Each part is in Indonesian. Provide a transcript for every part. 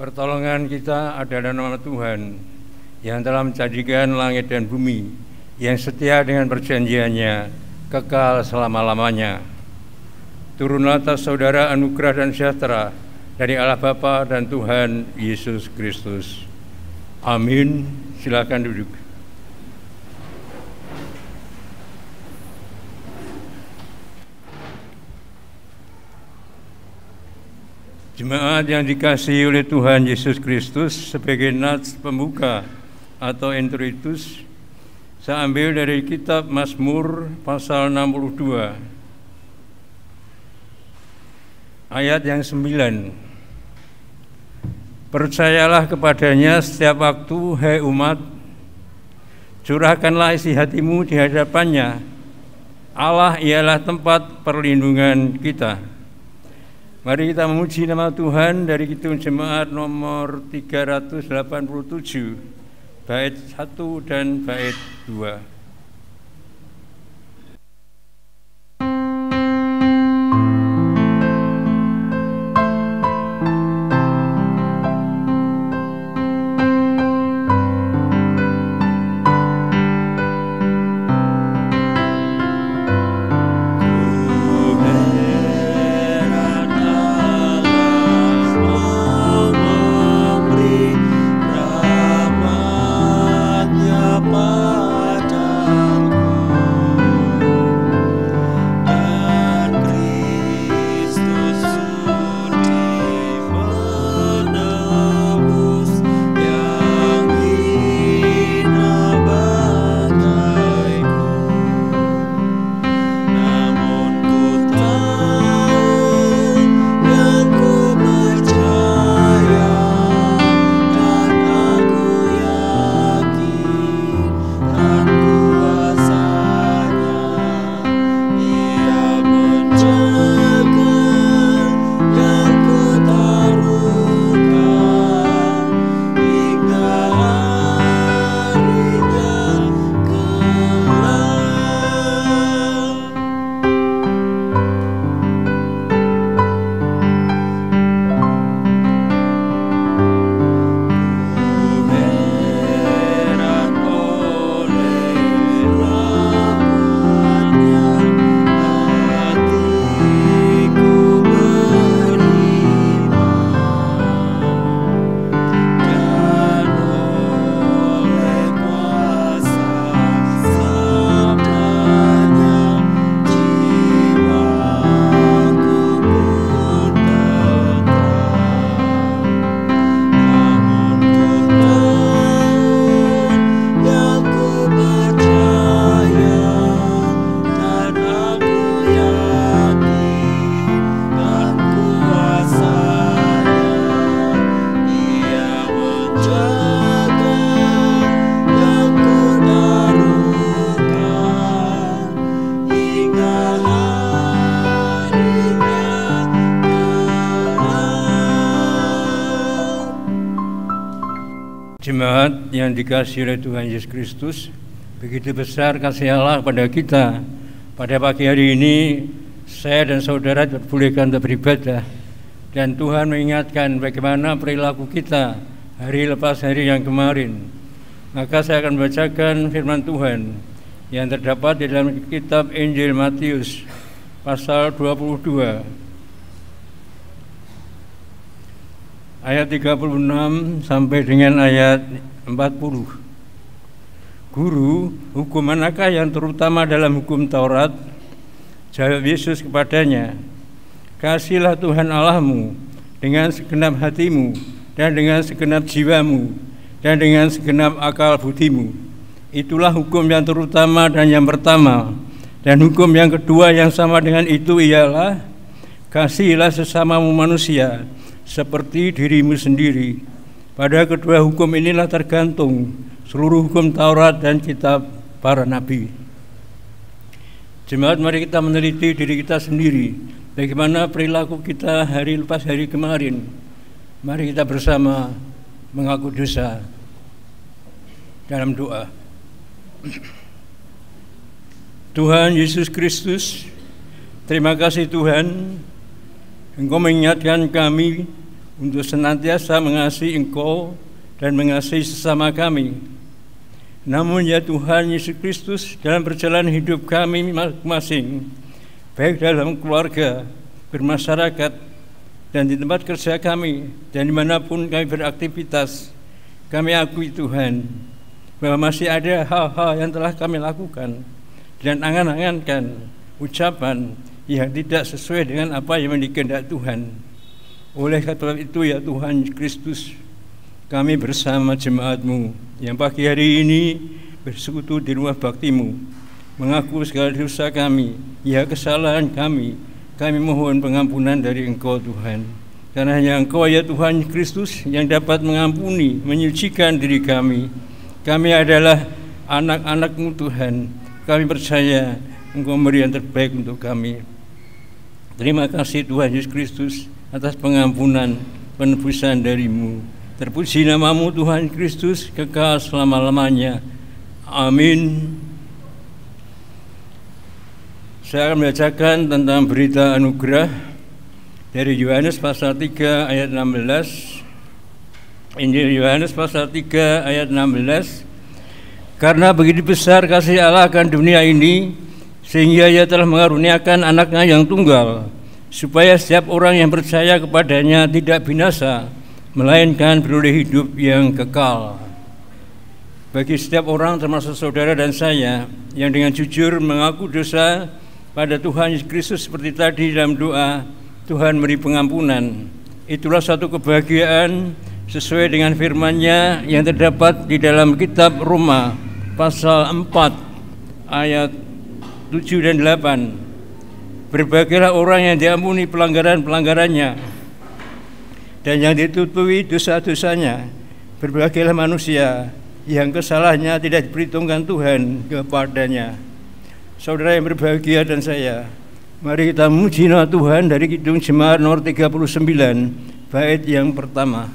Pertolongan kita adalah nama Tuhan yang telah menjadikan langit dan bumi, yang setia dengan perjanjiannya, kekal selama-lamanya. Turunlah atas saudara anugerah dan sejahtera dari Allah Bapa dan Tuhan Yesus Kristus. Amin. Silakan duduk. Jemaat yang dikasihi oleh Tuhan Yesus Kristus, sebagai nats pembuka atau introitus, saya ambil dari kitab Mazmur pasal 62 ayat yang 9. Percayalah kepadanya setiap waktu, hai umat, curahkanlah isi hatimu di hadapannya. Allah ialah tempat perlindungan kita. Mari kita memuji nama Tuhan dari Kidung Jemaat nomor 387, bait 1 dan bait 2. Jemaat yang dikasihi oleh Tuhan Yesus Kristus, begitu besar kasih Allah kepada kita. Pada pagi hari ini, saya dan saudara diperbolehkan untuk beribadah, dan Tuhan mengingatkan bagaimana perilaku kita hari lepas hari yang kemarin. Maka saya akan membacakan firman Tuhan yang terdapat di dalam kitab Injil Matius pasal 22 ayat 36 sampai dengan ayat 40. Guru, hukum manakah yang terutama dalam hukum Taurat? Jawab Yesus kepadanya, kasihlah Tuhan Allahmu dengan segenap hatimu, dan dengan segenap jiwamu, dan dengan segenap akal budimu. Itulah hukum yang terutama dan yang pertama. Dan hukum yang kedua yang sama dengan itu ialah, kasihilah sesamamu manusia seperti dirimu sendiri. Pada kedua hukum inilah tergantung seluruh hukum Taurat dan kitab para nabi. Jemaat, mari kita meneliti diri kita sendiri, bagaimana perilaku kita hari lepas hari kemarin. Mari kita bersama mengaku dosa dalam doa. Tuhan Yesus Kristus, terima kasih Tuhan, Engkau mengingatkan kami untuk senantiasa mengasihi Engkau dan mengasihi sesama kami. Namun ya Tuhan Yesus Kristus, dalam perjalanan hidup kami masing-masing, baik dalam keluarga, bermasyarakat, dan di tempat kerja kami, dan dimanapun kami beraktivitas, kami akui Tuhan, bahwa masih ada hal-hal yang telah kami lakukan dan angan-angankan ucapan yang tidak sesuai dengan apa yang dikehendaki Tuhan. Oleh karena itu ya Tuhan Kristus, kami bersama jemaat-Mu yang pagi hari ini bersekutu di rumah bakti-Mu, mengaku segala dosa kami, ya kesalahan kami mohon pengampunan dari Engkau Tuhan. Karena hanya Engkau ya Tuhan Kristus yang dapat mengampuni, menyucikan diri kami. Kami adalah anak-anak-Mu Tuhan. Kami percaya Engkau memberi yang terbaik untuk kami. Terima kasih Tuhan Yesus Kristus atas pengampunan, penebusan dari-Mu. Terpuji nama-Mu Tuhan Kristus kekal selama-lamanya. Amin. Saya akan membacakan tentang berita anugerah dari Yohanes pasal 3 ayat 16. Injil Yohanes pasal 3 ayat 16. Karena begitu besar kasih Allah akan dunia ini, sehingga Ia telah mengaruniakan anaknya yang tunggal, supaya setiap orang yang percaya kepadanya tidak binasa, melainkan beroleh hidup yang kekal. Bagi setiap orang termasuk saudara dan saya yang dengan jujur mengaku dosa pada Tuhan Yesus Kristus seperti tadi dalam doa, Tuhan beri pengampunan. Itulah satu kebahagiaan sesuai dengan firman-Nya yang terdapat di dalam kitab Roma pasal 4 ayat 7 dan 8. Berbahagialah orang yang diampuni pelanggaran-pelanggarannya dan yang ditutupi dosa-dosanya. Berbahagialah manusia yang kesalahannya tidak diperhitungkan Tuhan kepadanya. Saudara yang berbahagia dan saya, mari kita memuji nama Tuhan dari Kidung Jemaat nomor 39, bait yang pertama.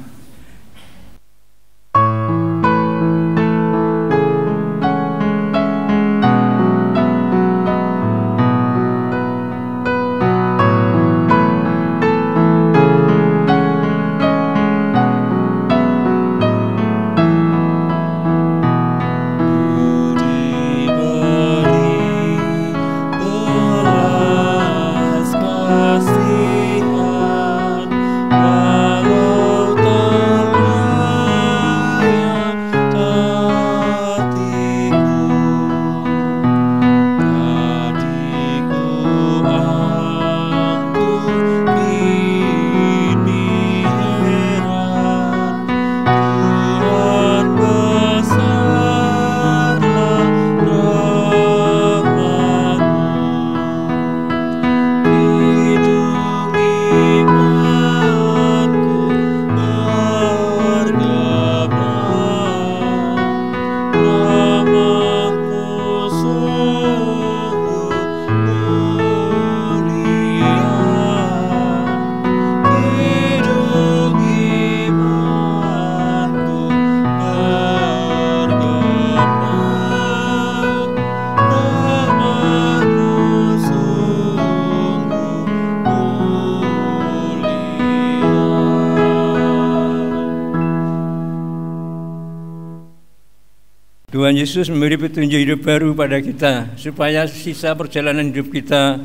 Tuhan Yesus memberi petunjuk hidup baru pada kita supaya sisa perjalanan hidup kita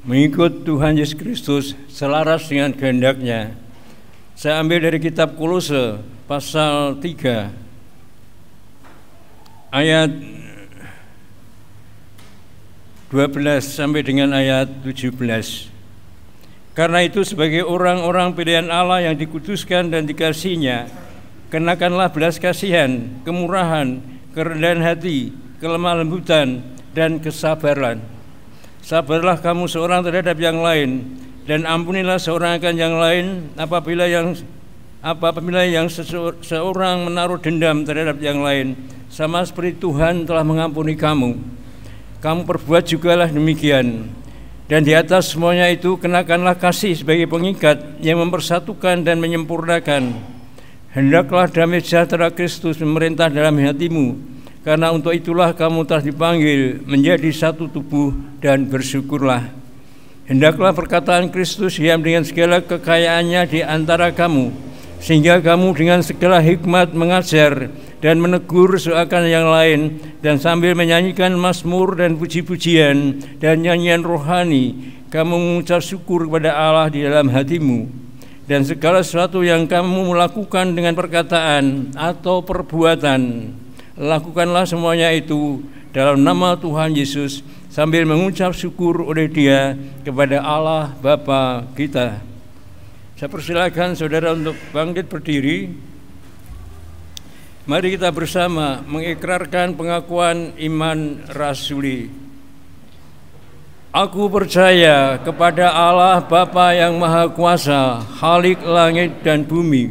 mengikut Tuhan Yesus Kristus selaras dengan kehendak-Nya. Saya ambil dari kitab Kolose pasal 3 ayat 12 sampai dengan ayat 17. Karena itu sebagai orang-orang pilihan Allah yang dikuduskan dan dikasihi-Nya, kenakanlah belas kasihan, kemurahan, kerendahan hati, kelemah lembutan, dan kesabaran. Sabarlah kamu seorang terhadap yang lain, dan ampunilah seorang akan yang lain apabila seorang menaruh dendam terhadap yang lain, sama seperti Tuhan telah mengampuni kamu. Kamu perbuat jugalah demikian. Dan di atas semuanya itu kenakanlah kasih sebagai pengikat yang mempersatukan dan menyempurnakan. Hendaklah damai sejahtera Kristus memerintah dalam hatimu, karena untuk itulah kamu telah dipanggil menjadi satu tubuh, dan bersyukurlah. Hendaklah perkataan Kristus diam dengan segala kekayaannya di antara kamu, sehingga kamu dengan segala hikmat mengajar dan menegur seakan yang lain, dan sambil menyanyikan mazmur dan puji-pujian dan nyanyian rohani, kamu mengucap syukur kepada Allah di dalam hatimu. Dan segala sesuatu yang kamu melakukan dengan perkataan atau perbuatan, lakukanlah semuanya itu dalam nama Tuhan Yesus, sambil mengucap syukur oleh Dia kepada Allah Bapa kita. Saya persilakan saudara untuk bangkit berdiri. Mari kita bersama mengikrarkan pengakuan iman rasuli. Aku percaya kepada Allah Bapa yang Maha Kuasa, Khalik langit dan bumi,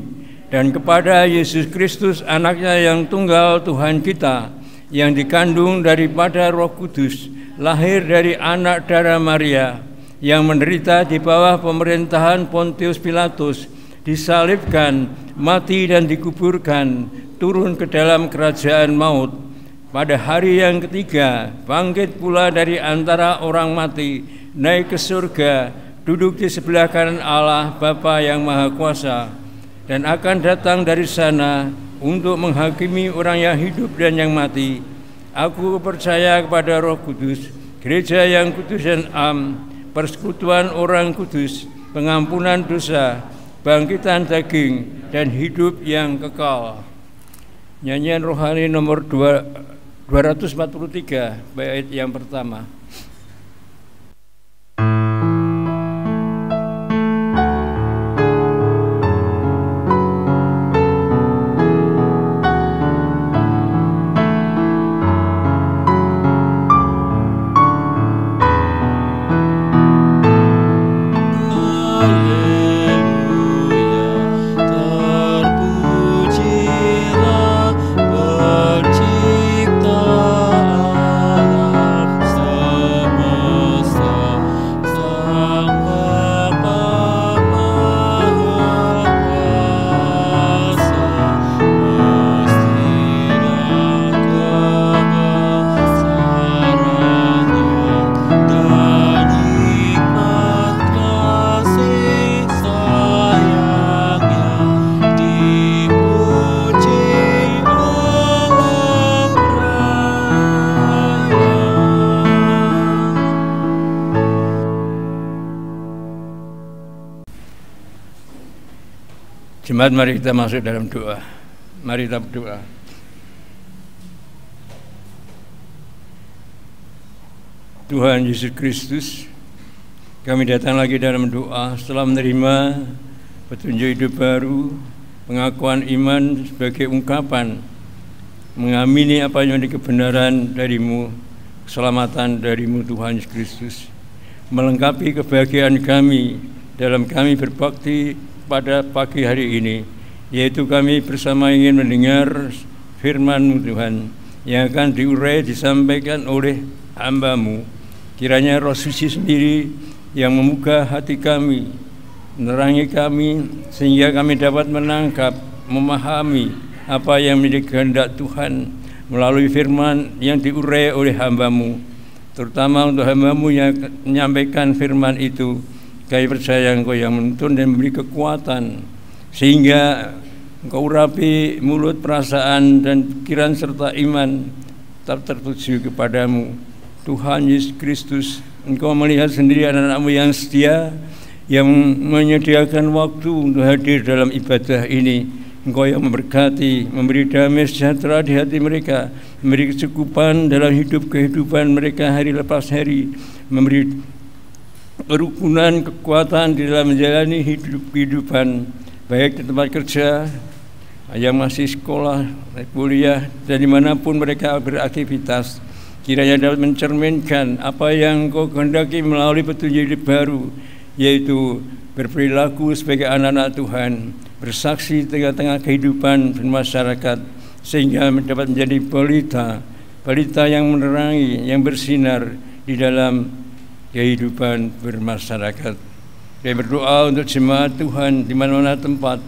dan kepada Yesus Kristus anaknya yang tunggal Tuhan kita, yang dikandung daripada Roh Kudus, lahir dari anak darah Maria, yang menderita di bawah pemerintahan Pontius Pilatus, disalibkan, mati dan dikuburkan, turun ke dalam kerajaan maut. Pada hari yang ketiga, bangkit pula dari antara orang mati, naik ke surga, duduk di sebelah kanan Allah Bapa yang Maha Kuasa, dan akan datang dari sana untuk menghakimi orang yang hidup dan yang mati. Aku percaya kepada Roh Kudus, gereja yang kudus dan am, persekutuan orang kudus, pengampunan dosa, bangkitan daging, dan hidup yang kekal. Nyanyian rohani nomor 243, bait yang pertama. Jemaat, mari kita masuk dalam doa. Mari kita berdoa. Tuhan Yesus Kristus, kami datang lagi dalam doa setelah menerima petunjuk hidup baru, pengakuan iman sebagai ungkapan mengamini apa yang menjadi kebenaran darimu, keselamatan darimu Tuhan Yesus Kristus, melengkapi kebahagiaan kami dalam kami berbakti pada pagi hari ini, yaitu kami bersama ingin mendengar firman-Mu Tuhan yang akan diurai disampaikan oleh hamba-Mu. Kiranya Roh Suci sendiri yang membuka hati kami, menerangi kami, sehingga kami dapat menangkap, memahami apa yang menjadi kehendak Tuhan melalui firman yang diurai oleh hamba-Mu, terutama untuk hamba-Mu yang menyampaikan firman itu. Kami percaya Engkau yang menuntun dan memberi kekuatan, sehingga Engkau urapi mulut, perasaan, dan pikiran serta iman tetap tertuju kepadamu. Tuhan Yesus Kristus, Engkau melihat sendiri anak-anak-Mu yang setia, yang menyediakan waktu untuk hadir dalam ibadah ini. Engkau yang memberkati, memberi damai sejahtera di hati mereka, memberi kecukupan dalam kehidupan mereka hari lepas hari, memberi kerukunan, kekuatan di dalam menjalani kehidupan, baik di tempat kerja, yang masih sekolah, kuliah, dan dimanapun mereka beraktivitas. Kiranya dapat mencerminkan apa yang Engkau kehendaki melalui petunjuk hidup baru, yaitu berperilaku sebagai anak-anak Tuhan, bersaksi di tengah-tengah kehidupan bermasyarakat, sehingga dapat menjadi pelita yang menerangi, yang bersinar di dalam kehidupan bermasyarakat. Saya berdoa untuk jemaat Tuhan di mana-mana tempat,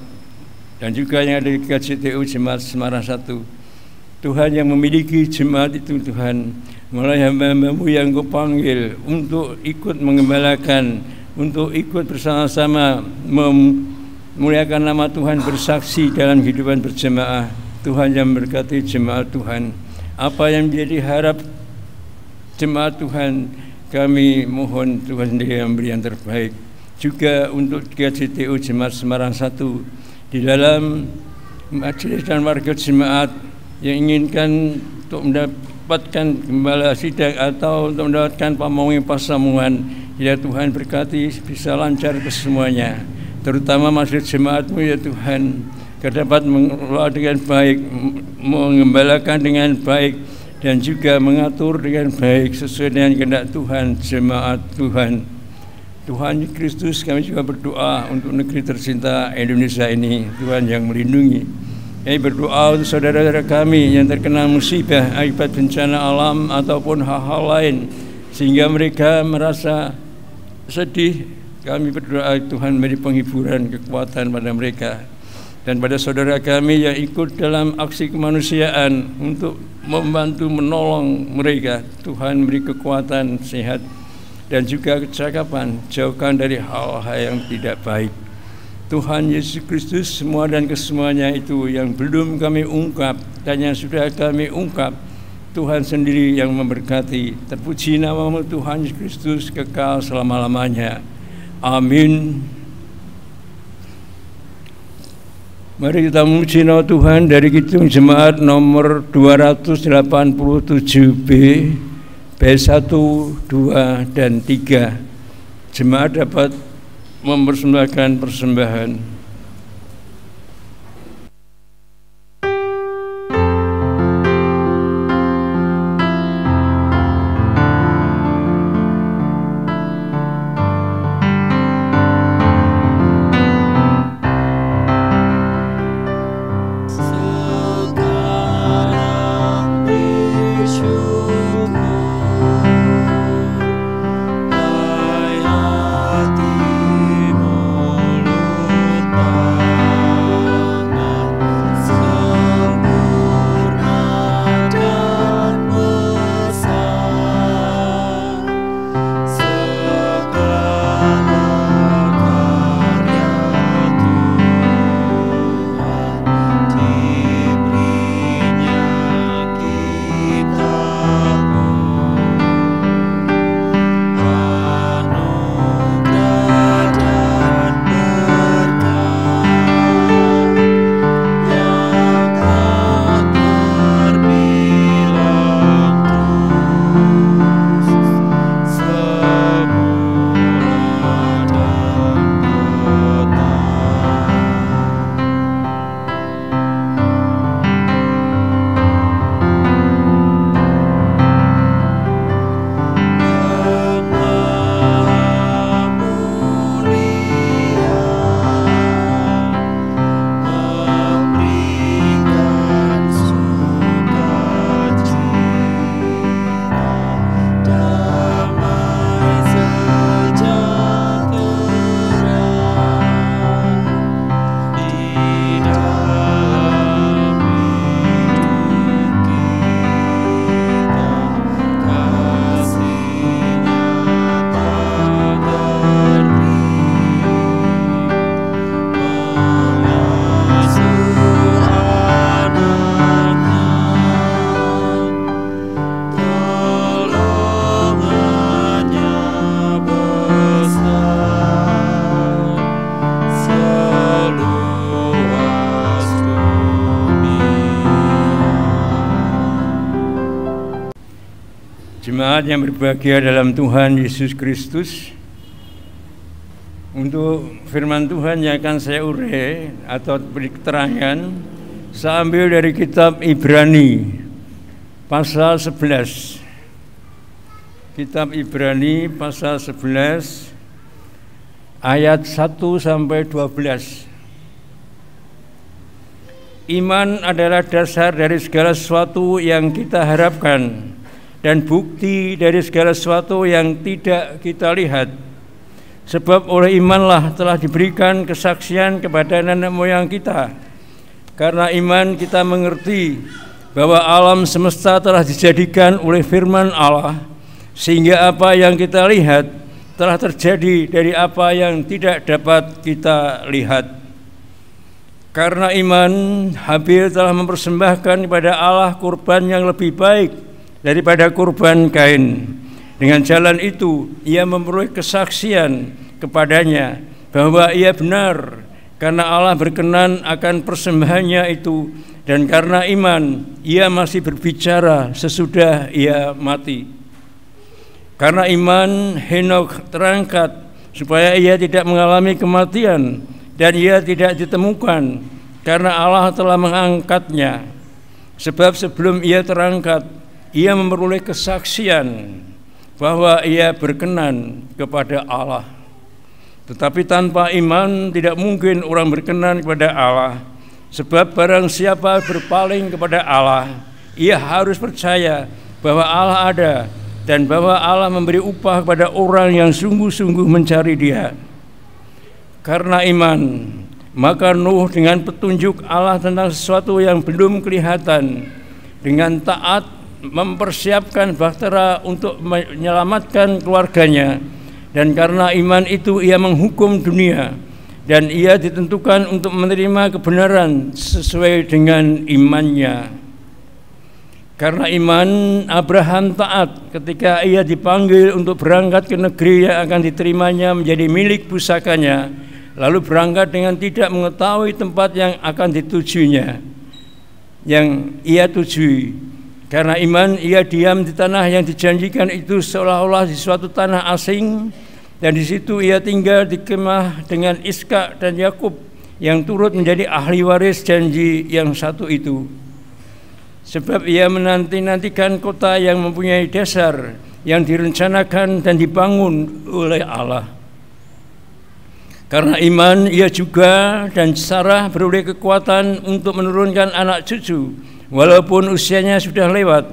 dan juga yang ada di GCTU Jemaat Semarang 1. Tuhan yang memiliki jemaat itu, Tuhan, mulai hamba-hambamu yang Kau panggil untuk ikut mengembalakan, untuk ikut bersama-sama memuliakan nama Tuhan, bersaksi dalam kehidupan berjemaah. Tuhan yang berkati jemaat Tuhan, apa yang menjadi harap jemaat Tuhan, kami mohon Tuhan sendiri yang memberi yang terbaik. Juga untuk GCTU Jemaat Semarang 1 di dalam majelis dan warga jemaat yang inginkan untuk mendapatkan gembala sidang atau untuk mendapatkan pamonging pasamuan, ya Tuhan berkati bisa lancar ke semuanya, terutama majelis jemaat-Mu ya Tuhan, dapat mengelola dengan baik, mengembalakan dengan baik, dan juga mengatur dengan baik sesuai dengan kehendak Tuhan, jemaat Tuhan. Tuhan Kristus, kami juga berdoa untuk negeri tercinta Indonesia ini, Tuhan yang melindungi. Kami berdoa untuk saudara-saudara kami yang terkena musibah akibat bencana alam ataupun hal-hal lain, sehingga mereka merasa sedih. Kami berdoa Tuhan memberi penghiburan, kekuatan pada mereka. Dan pada saudara kami yang ikut dalam aksi kemanusiaan untuk membantu menolong mereka, Tuhan beri kekuatan, sehat, dan juga kecakapan, jauhkan dari hal-hal yang tidak baik. Tuhan Yesus Kristus, semua dan kesemuanya itu yang belum kami ungkap dan yang sudah kami ungkap, Tuhan sendiri yang memberkati. Terpuji nama-Mu Tuhan Yesus Kristus kekal selama-lamanya. Amin. Mari kita memuji nama Tuhan dari Kidung Jemaat nomor 287B, B1, 2, dan 3. Jemaat dapat mempersembahkan persembahan. Jemaat yang berbahagia dalam Tuhan Yesus Kristus, untuk firman Tuhan yang akan saya uraikan atau beri keterangan, saya ambil dari kitab Ibrani pasal 11. Kitab Ibrani pasal 11 ayat 1 sampai 12. Iman adalah dasar dari segala sesuatu yang kita harapkan dan bukti dari segala sesuatu yang tidak kita lihat. Sebab oleh imanlah telah diberikan kesaksian kepada nenek moyang kita. Karena iman kita mengerti bahwa alam semesta telah dijadikan oleh firman Allah, sehingga apa yang kita lihat telah terjadi dari apa yang tidak dapat kita lihat. Karena iman, Habil telah mempersembahkan kepada Allah kurban yang lebih baik daripada kurban Kain. Dengan jalan itu, ia memperoleh kesaksian kepadanya bahwa ia benar, karena Allah berkenan akan persembahannya itu, dan karena iman, ia masih berbicara sesudah ia mati. Karena iman, Henokh terangkat supaya ia tidak mengalami kematian, dan ia tidak ditemukan karena Allah telah mengangkatnya. Sebab sebelum ia terangkat, ia memperoleh kesaksian bahwa ia berkenan kepada Allah. Tetapi tanpa iman tidak mungkin orang berkenan kepada Allah. Sebab barang siapa berpaling kepada Allah, ia harus percaya bahwa Allah ada, dan bahwa Allah memberi upah kepada orang yang sungguh-sungguh mencari Dia. Karena iman, maka Nuh dengan petunjuk Allah tentang sesuatu yang belum kelihatan, dengan taat mempersiapkan bahtera untuk menyelamatkan keluarganya, dan karena iman itu ia menghukum dunia, dan ia ditentukan untuk menerima kebenaran sesuai dengan imannya. Karena iman, Abraham taat ketika ia dipanggil untuk berangkat ke negeri yang akan diterimanya menjadi milik pusakanya, lalu berangkat dengan tidak mengetahui tempat yang akan ditujunya, yang ia tujui. Karena iman, ia diam di tanah yang dijanjikan itu seolah-olah di suatu tanah asing, dan di situ ia tinggal di kemah dengan Ishak dan Yakub yang turut menjadi ahli waris janji yang satu itu. Sebab ia menanti-nantikan kota yang mempunyai dasar, yang direncanakan dan dibangun oleh Allah. Karena iman, ia juga dan Sarah beroleh kekuatan untuk menurunkan anak cucu, walaupun usianya sudah lewat,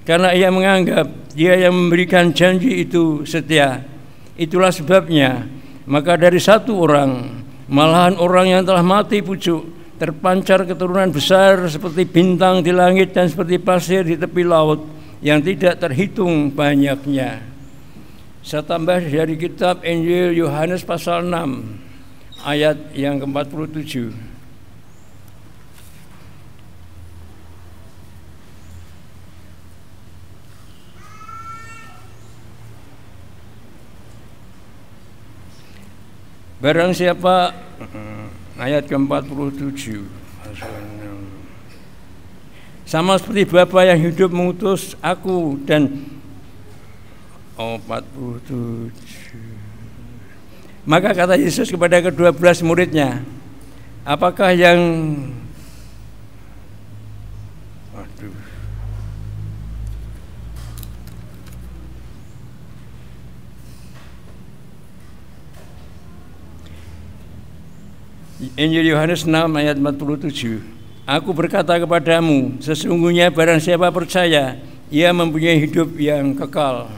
karena ia menganggap Dia yang memberikan janji itu setia. Itulah sebabnya, maka dari satu orang, malahan orang yang telah mati pucuk, terpancar keturunan besar seperti bintang di langit dan seperti pasir di tepi laut yang tidak terhitung banyaknya. Saya tambah dari kitab Injil Yohanes pasal 6 ayat yang ke-47. Barang siapa, ayat ke-47, sama seperti Bapa yang hidup mengutus aku, dan 47. Maka kata Yesus kepada ke-12 muridnya, apakah yang Injil Yohanes 6 ayat 47. Aku berkata kepadamu, sesungguhnya barang siapa percaya, ia mempunyai hidup yang kekal.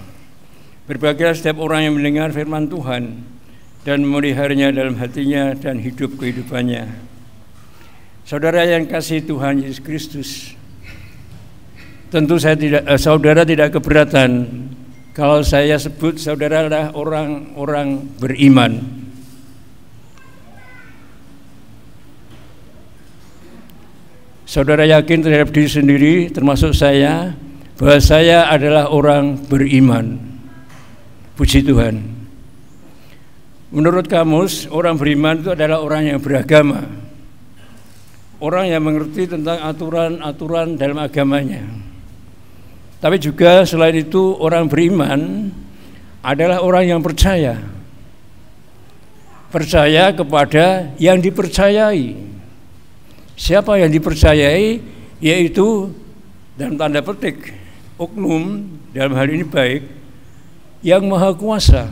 Berbahagialah setiap orang yang mendengar firman Tuhan dan memeliharanya dalam hatinya dan hidup kehidupannya. Saudara yang kasih Tuhan Yesus Kristus, tentu saudara tidak keberatan kalau saya sebut saudara adalah orang-orang beriman. Saudara yakin terhadap diri sendiri, termasuk saya, bahwa saya adalah orang beriman. Puji Tuhan. Menurut kamus, orang beriman itu adalah orang yang beragama, orang yang mengerti tentang aturan-aturan dalam agamanya. Tapi juga selain itu, orang beriman adalah orang yang percaya kepada yang dipercayai. Siapa yang dipercayai, yaitu dalam tanda petik oknum, dalam hal ini baik, yang maha kuasa.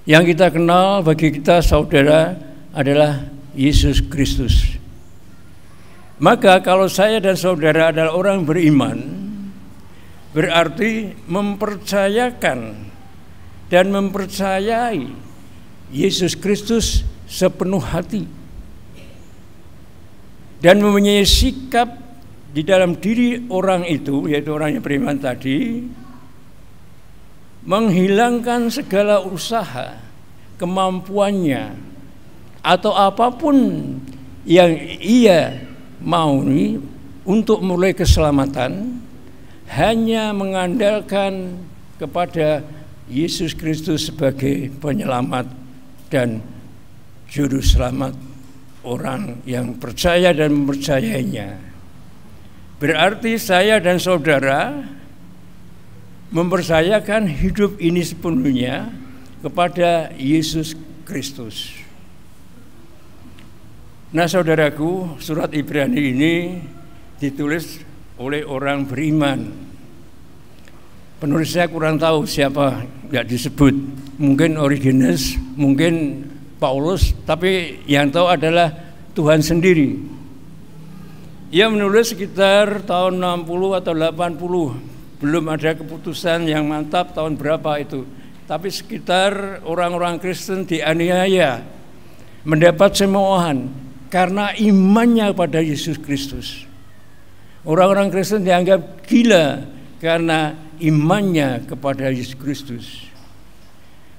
Yang kita kenal bagi kita saudara adalah Yesus Kristus. Maka kalau saya dan saudara adalah orang beriman, berarti mempercayakan dan mempercayai Yesus Kristus sepenuh hati, dan mempunyai sikap di dalam diri orang itu, yaitu orang yang beriman tadi, menghilangkan segala usaha, kemampuannya, atau apapun yang ia mau untuk mulai keselamatan, hanya mengandalkan kepada Yesus Kristus sebagai penyelamat dan juru selamat orang yang percaya dan mempercayainya. Berarti saya dan saudara mempercayakan hidup ini sepenuhnya kepada Yesus Kristus. Nah, saudaraku, surat Ibrani ini ditulis oleh orang beriman. Penulisnya kurang tahu siapa, nggak disebut. Mungkin Origenes, mungkin Paulus, tapi yang tahu adalah Tuhan sendiri. Ia menulis sekitar tahun 60 atau 80, belum ada keputusan yang mantap tahun berapa itu. Tapi sekitar orang-orang Kristen dianiaya, mendapat cemoohan karena imannya pada Yesus Kristus. Orang-orang Kristen dianggap gila karena imannya kepada Yesus Kristus.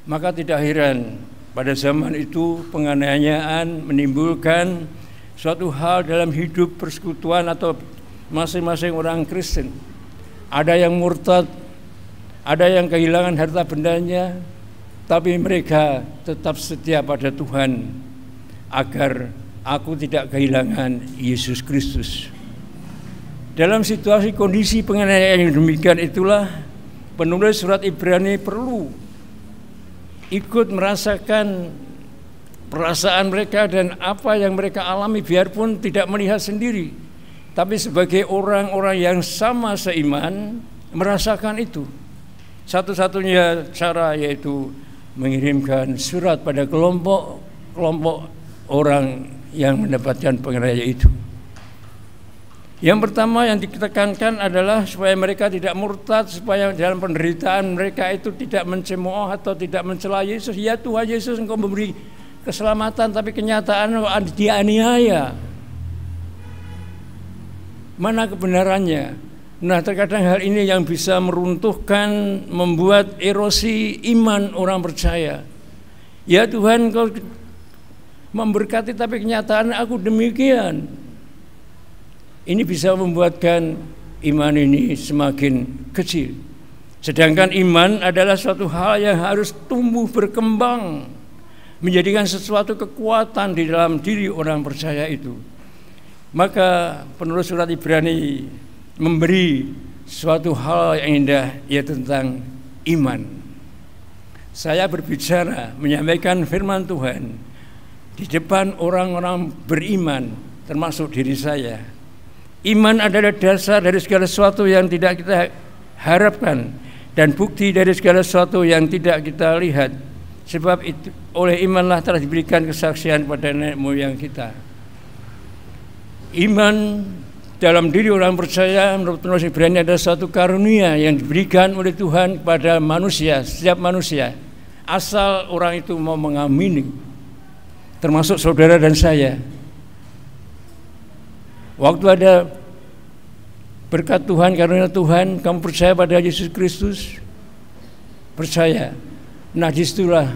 Maka tidak heran pada zaman itu penganiayaan menimbulkan suatu hal dalam hidup persekutuan atau masing-masing orang Kristen. Ada yang murtad, ada yang kehilangan harta bendanya, tapi mereka tetap setia pada Tuhan agar aku tidak kehilangan Yesus Kristus. Dalam situasi kondisi penganiayaan yang demikian itulah penulis surat Ibrani perlu ikut merasakan perasaan mereka dan apa yang mereka alami, biarpun tidak melihat sendiri, tapi sebagai orang-orang yang sama seiman merasakan itu. Satu-satunya cara yaitu mengirimkan surat pada kelompok orang yang mendapatkan penganiayaan itu. Yang pertama yang ditekankan adalah supaya mereka tidak murtad, supaya dalam penderitaan mereka itu tidak mencemooh atau tidak mencela Yesus. Ya Tuhan Yesus, Engkau memberi keselamatan, tapi kenyataan dianiaya. Mana kebenarannya? Nah, terkadang hal ini yang bisa meruntuhkan, membuat erosi iman orang percaya. Ya Tuhan, Engkau memberkati, tapi kenyataan aku demikian. Ini bisa membuatkan iman ini semakin kecil. Sedangkan iman adalah suatu hal yang harus tumbuh berkembang, menjadikan sesuatu kekuatan di dalam diri orang percaya itu. Maka penulis surat Ibrani memberi suatu hal yang indah, yaitu tentang iman. Saya berbicara, menyampaikan firman Tuhan di depan orang-orang beriman, termasuk diri saya. Iman adalah dasar dari segala sesuatu yang tidak kita harapkan dan bukti dari segala sesuatu yang tidak kita lihat. Sebab itu, oleh imanlah telah diberikan kesaksian pada nenek moyang kita. Iman dalam diri orang percaya menurut penulis Ibrani adalah suatu karunia yang diberikan oleh Tuhan kepada manusia, setiap manusia, asal orang itu mau mengamini, termasuk saudara dan saya. Waktu ada berkat Tuhan, karunia Tuhan, kamu percaya pada Yesus Kristus, percaya. Nah, disitulah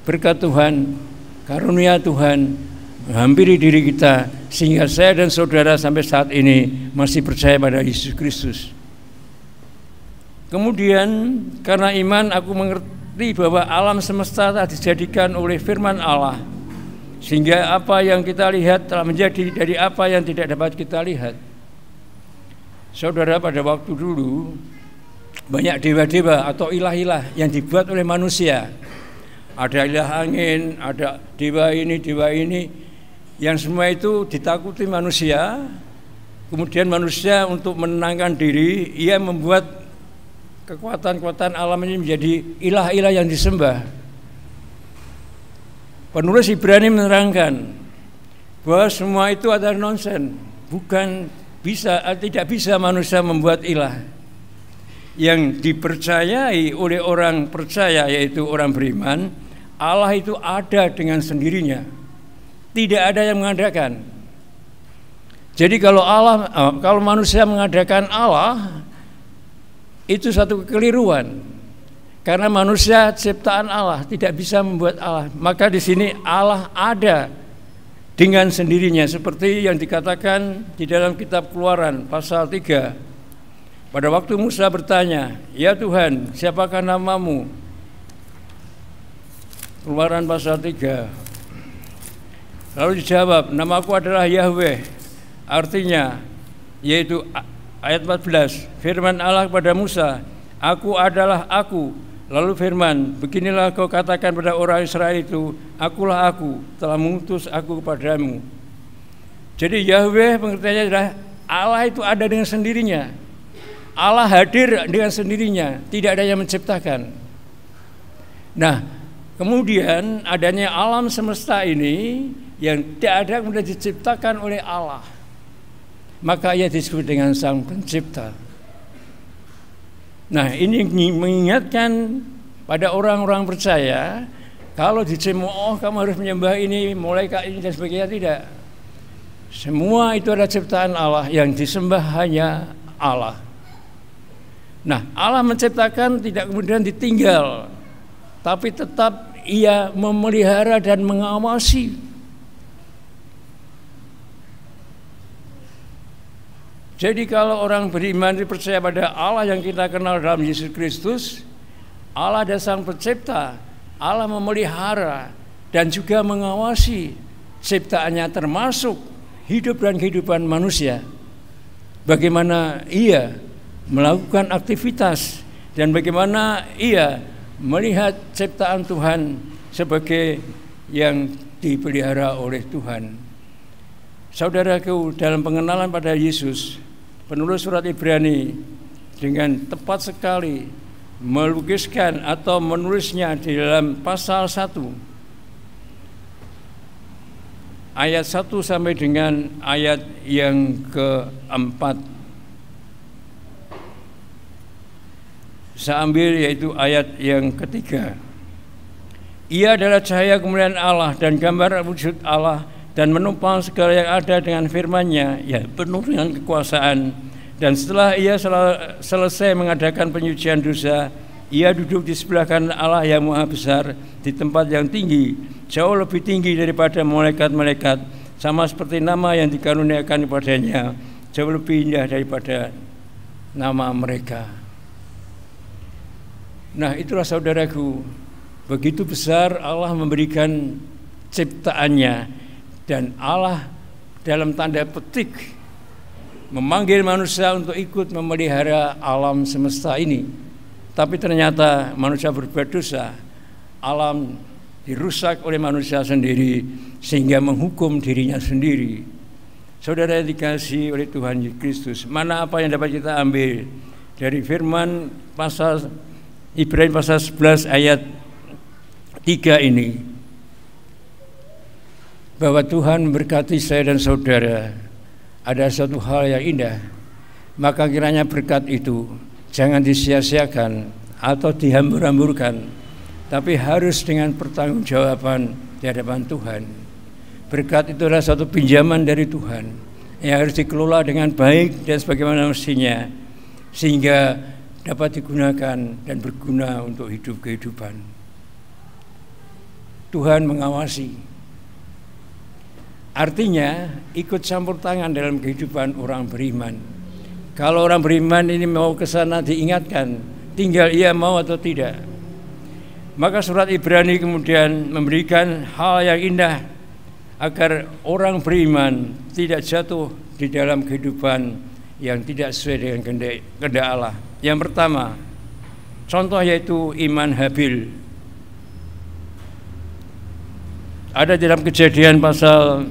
berkat Tuhan, karunia Tuhan menghampiri diri kita, sehingga saya dan saudara sampai saat ini masih percaya pada Yesus Kristus. Kemudian karena iman aku mengerti bahwa alam semesta telah dijadikan oleh firman Allah, sehingga apa yang kita lihat telah menjadi dari apa yang tidak dapat kita lihat. Saudara, pada waktu dulu banyak dewa-dewa atau ilah-ilah yang dibuat oleh manusia. Ada ilah angin, ada dewa ini, yang semua itu ditakuti manusia. Kemudian manusia untuk menenangkan diri, ia membuat kekuatan-kekuatan alam ini menjadi ilah-ilah yang disembah. Penulis Ibrani menerangkan bahwa semua itu adalah nonsen, tidak bisa manusia membuat ilah. Yang dipercayai oleh orang percaya, yaitu orang beriman, Allah itu ada dengan sendirinya, tidak ada yang mengadakan. Jadi kalau manusia mengadakan Allah, itu satu kekeliruan. Karena manusia ciptaan Allah, tidak bisa membuat Allah. Maka di sini Allah ada dengan sendirinya, seperti yang dikatakan di dalam kitab Keluaran pasal 3. Pada waktu Musa bertanya, "Ya Tuhan, siapakah namamu?" Keluaran pasal 3. Lalu dijawab, "Namaku adalah Yahweh." Artinya, yaitu ayat 14, firman Allah kepada Musa, "Aku adalah Aku." Lalu firman, "Beginilah kau katakan pada orang Israel itu, Akulah Aku, telah mengutus Aku kepadamu." Jadi Yahweh pengertiannya adalah Allah itu ada dengan sendirinya. Allah hadir dengan sendirinya, tidak ada yang menciptakan. Nah, kemudian adanya alam semesta ini yang tidak ada kemudian diciptakan oleh Allah, maka ia disebut dengan Sang Pencipta. Nah, ini mengingatkan pada orang-orang percaya, kalau dicemooh kamu harus menyembah ini, malaikat ini dan sebagainya, tidak. Semua itu adalah ciptaan Allah, yang disembah hanya Allah. Nah, Allah menciptakan tidak kemudian ditinggal, tapi tetap ia memelihara dan mengawasi. Jadi kalau orang beriman percaya pada Allah yang kita kenal dalam Yesus Kristus, Allah adalah Sang Pencipta, Allah memelihara dan juga mengawasi ciptaannya, termasuk hidup dan kehidupan manusia. Bagaimana ia melakukan aktivitas dan bagaimana ia melihat ciptaan Tuhan sebagai yang dipelihara oleh Tuhan. Saudaraku, dalam pengenalan pada Yesus, penulis surat Ibrani dengan tepat sekali melukiskan atau menulisnya di dalam pasal 1 ayat 1 sampai dengan ayat yang keempat. Saya ambil yaitu ayat yang ketiga. Ia adalah cahaya kemuliaan Allah dan gambar wujud Allah, dan menumpang segala yang ada dengan firman-Nya, ya penuh dengan kekuasaan. Dan setelah ia selesai mengadakan penyucian dosa, ia duduk di sebelah kanan Allah yang Maha Besar, di tempat yang tinggi, jauh lebih tinggi daripada malaikat-malaikat, sama seperti nama yang dikaruniakan kepadanya, jauh lebih indah daripada nama mereka. Nah, itulah saudaraku, begitu besar Allah memberikan ciptaannya. Dan Allah dalam tanda petik memanggil manusia untuk ikut memelihara alam semesta ini. Tapi ternyata manusia berbuat dosa, alam dirusak oleh manusia sendiri sehingga menghukum dirinya sendiri. Saudara yang dikasihi oleh Tuhan Yesus Kristus, mana apa yang dapat kita ambil dari firman pasal Ibrani pasal 11 ayat 3 ini? Bahwa Tuhan memberkati saya dan saudara. Ada suatu hal yang indah, maka kiranya berkat itu jangan disia-siakan atau dihambur-hamburkan, tapi harus dengan pertanggungjawaban di hadapan Tuhan. Berkat itu adalah suatu pinjaman dari Tuhan yang harus dikelola dengan baik dan sebagaimana mestinya, sehingga dapat digunakan dan berguna untuk hidup kehidupan. Tuhan mengawasi. Artinya ikut campur tangan dalam kehidupan orang beriman. Kalau orang beriman ini mau ke sana diingatkan, tinggal ia mau atau tidak. Maka surat Ibrani kemudian memberikan hal yang indah agar orang beriman tidak jatuh di dalam kehidupan yang tidak sesuai dengan kehendak Allah. Yang pertama, contoh yaitu iman Habil. Ada dalam Kejadian pasal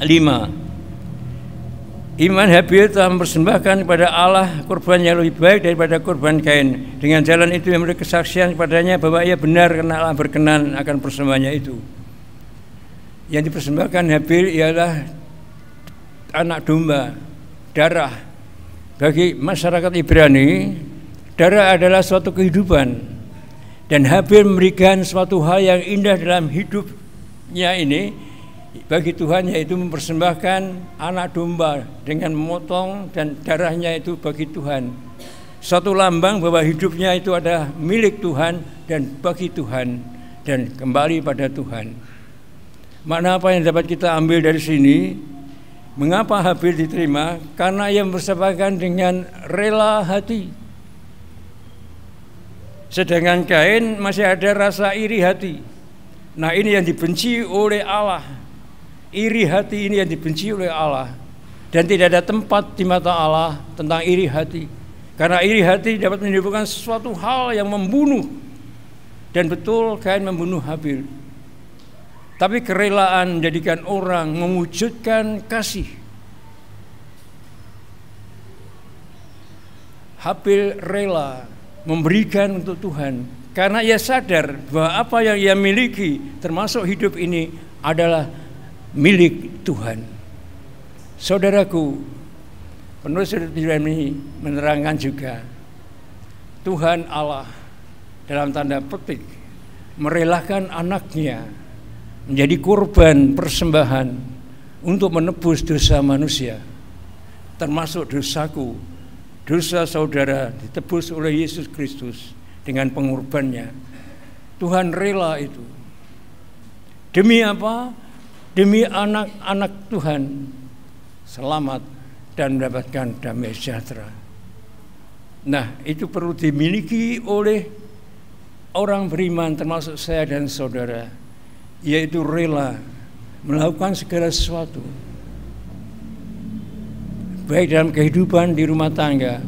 5. Iman Habil telah mempersembahkan kepada Allah kurban yang lebih baik daripada kurban Kain. Dengan jalan itu yang memberi kesaksian kepadanya bahwa ia benar karena Allah berkenan akan persembahannya itu. Yang dipersembahkan Habil ialah anak domba, darah. Bagi masyarakat Ibrani, darah adalah suatu kehidupan. Dan Habil memberikan suatu hal yang indah dalam hidupnya ini, bagi Tuhan, yaitu mempersembahkan anak domba dengan memotong dan darahnya itu bagi Tuhan. Suatu lambang bahwa hidupnya itu ada milik Tuhan dan bagi Tuhan dan kembali pada Tuhan. Makna apa yang dapat kita ambil dari sini? Mengapa Habil diterima? Karena ia mempersembahkan dengan rela hati. Sedangkan Kain masih ada rasa iri hati. Nah, ini yang dibenci oleh Allah. Iri hati ini yang dibenci oleh Allah. Dan tidak ada tempat di mata Allah tentang iri hati. Karena iri hati dapat menimbulkan sesuatu hal yang membunuh. Dan betul Kain membunuh Habil. Tapi kerelaan menjadikan orang mewujudkan kasih. Habil rela memberikan untuk Tuhan karena ia sadar bahwa apa yang ia miliki termasuk hidup ini adalah milik Tuhan. Saudaraku, penulis ini menerangkan juga Tuhan Allah dalam tanda petik merelakan anaknya menjadi korban persembahan untuk menebus dosa manusia, termasuk dosaku, dosa saudara ditebus oleh Yesus Kristus dengan pengorbanannya. Tuhan rela itu. Demi apa? Demi anak-anak Tuhan selamat dan mendapatkan damai sejahtera. Nah, itu perlu dimiliki oleh orang beriman termasuk saya dan saudara, yaitu rela melakukan segala sesuatu, baik dalam kehidupan di rumah tangga,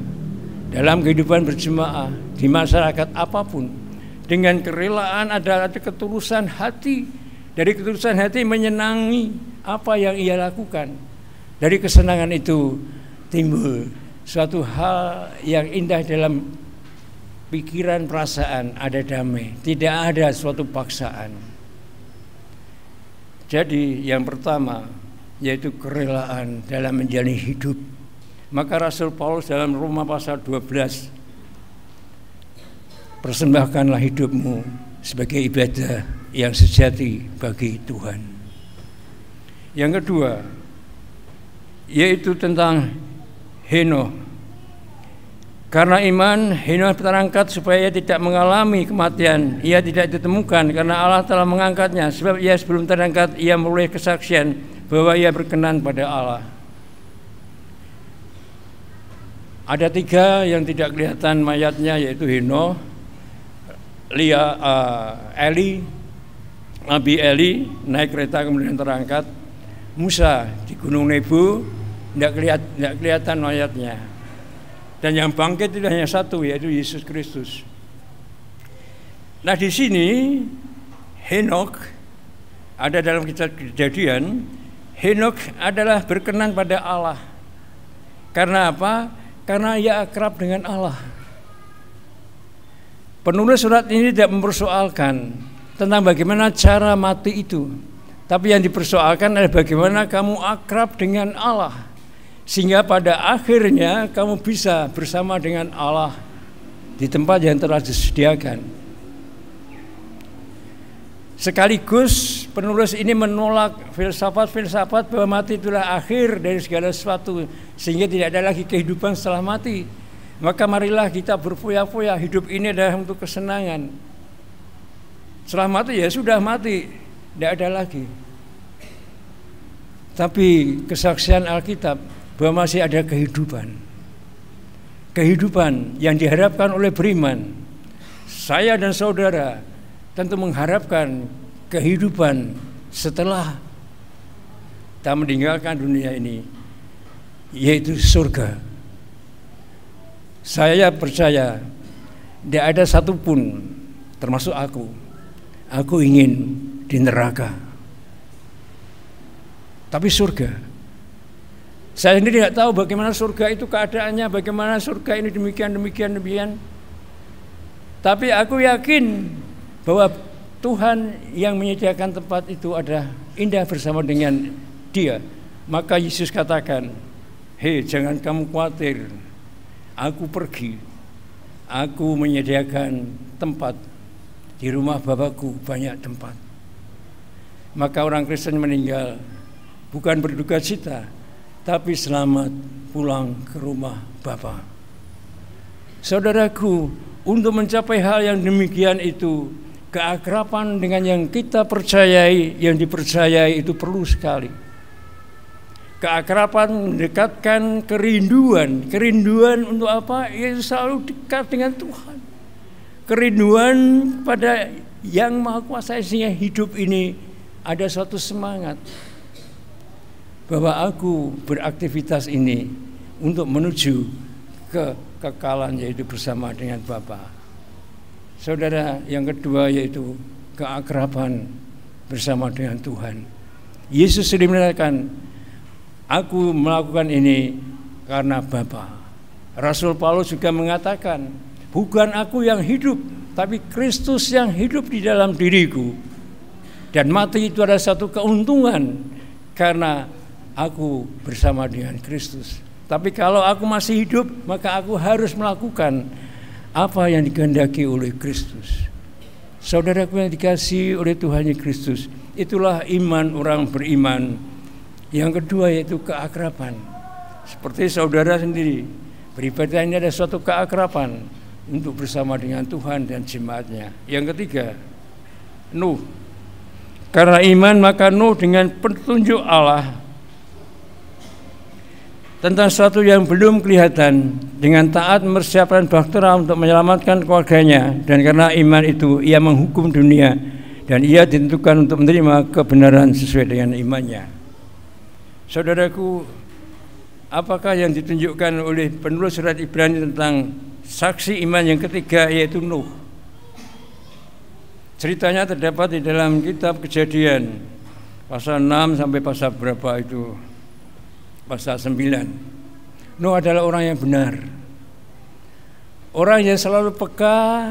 dalam kehidupan berjemaah, di masyarakat apapun, dengan kerelaan ada ketulusan hati. Dari ketulusan hati menyenangi apa yang ia lakukan. Dari kesenangan itu timbul suatu hal yang indah dalam pikiran, perasaan, ada damai, tidak ada suatu paksaan. Jadi yang pertama yaitu kerelaan dalam menjalani hidup. Maka Rasul Paulus dalam Roma pasal 12, persembahkanlah hidupmu sebagai ibadah yang sejati bagi Tuhan. Yang kedua yaitu tentang Henokh. Karena iman Henokh terangkat supaya ia tidak mengalami kematian. Ia tidak ditemukan karena Allah telah mengangkatnya. Sebab ia sebelum terangkat ia memperoleh kesaksian bahwa ia berkenan pada Allah. Ada 3 yang tidak kelihatan mayatnya, yaitu Henokh, Nabi Eli naik kereta kemudian terangkat, Musa di Gunung Nebo tidak kelihatan mayatnya. Dan yang bangkit itu hanya satu, yaitu Yesus Kristus. Nah, di sini Henokh ada dalam kitab Kejadian. Henokh adalah berkenan pada Allah. Karena apa? Karena ia akrab dengan Allah. Penulis surat ini tidak mempersoalkan tentang bagaimana cara mati itu, tapi yang dipersoalkan adalah bagaimana kamu akrab dengan Allah, sehingga pada akhirnya kamu bisa bersama dengan Allah di tempat yang telah disediakan. Sekaligus penulis ini menolak filsafat-filsafat bahwa mati itulah akhir dari segala sesuatu, sehingga tidak ada lagi kehidupan setelah mati. Maka marilah kita berfoya-foya, hidup ini adalah untuk kesenangan. Setelah mati ya sudah mati, tidak ada lagi. Tapi kesaksian Alkitab bahwa masih ada kehidupan. Kehidupan yang diharapkan oleh beriman. Saya dan saudara tentu mengharapkan kehidupan setelah kita meninggalkan dunia ini, yaitu surga. Saya percaya tidak ada satupun, termasuk aku ingin di neraka. Tapi surga, saya sendiri tidak tahu bagaimana surga itu keadaannya, bagaimana surga ini demikian. Tapi aku yakin bahwa Tuhan yang menyediakan tempat itu ada indah bersama dengan Dia. Maka Yesus katakan, hei, jangan kamu khawatir, aku pergi, aku menyediakan tempat, di rumah Bapakku banyak tempat. maka orang Kristen meninggal bukan berduka cita, tapi selamat pulang ke rumah Bapa. Saudaraku, untuk mencapai hal yang demikian itu, keakraban dengan yang kita percayai, yang dipercayai itu perlu sekali. Keakraban mendekatkan kerinduan. Kerinduan untuk apa? Yaitu selalu dekat dengan Tuhan. Kerinduan pada yang Maha Kuasa, sehingga hidup ini ada suatu semangat bahwa aku beraktivitas ini untuk menuju ke kekekalan, yaitu bersama dengan Bapa. Saudara, yang kedua yaitu keakraban bersama dengan Tuhan. Yesus sendiri mengatakan, aku melakukan ini karena Bapa. Rasul Paulus juga mengatakan, bukan aku yang hidup, tapi Kristus yang hidup di dalam diriku. Dan mati itu adalah satu keuntungan karena aku bersama dengan Kristus. Tapi kalau aku masih hidup, maka aku harus melakukan apa yang dikehendaki oleh Kristus. Saudaraku yang dikasihi oleh Tuhan Yesus Kristus, itulah iman orang beriman. Yang kedua yaitu keakraban. Seperti saudara sendiri, beribadah ini ada suatu keakraban untuk bersama dengan Tuhan dan jemaatnya. Yang ketiga, Nuh. Karena iman maka Nuh dengan petunjuk Allah tentang sesuatu yang belum kelihatan, dengan taat mempersiapkan bahtera untuk menyelamatkan keluarganya, dan karena iman itu ia menghukum dunia dan ia ditentukan untuk menerima kebenaran sesuai dengan imannya. Saudaraku, apakah yang ditunjukkan oleh penulis surat Ibrani tentang saksi iman yang ketiga, yaitu Nuh? Ceritanya terdapat di dalam kitab Kejadian pasal 6 sampai pasal berapa itu? Pasal 9. Nuh adalah orang yang benar, orang yang selalu peka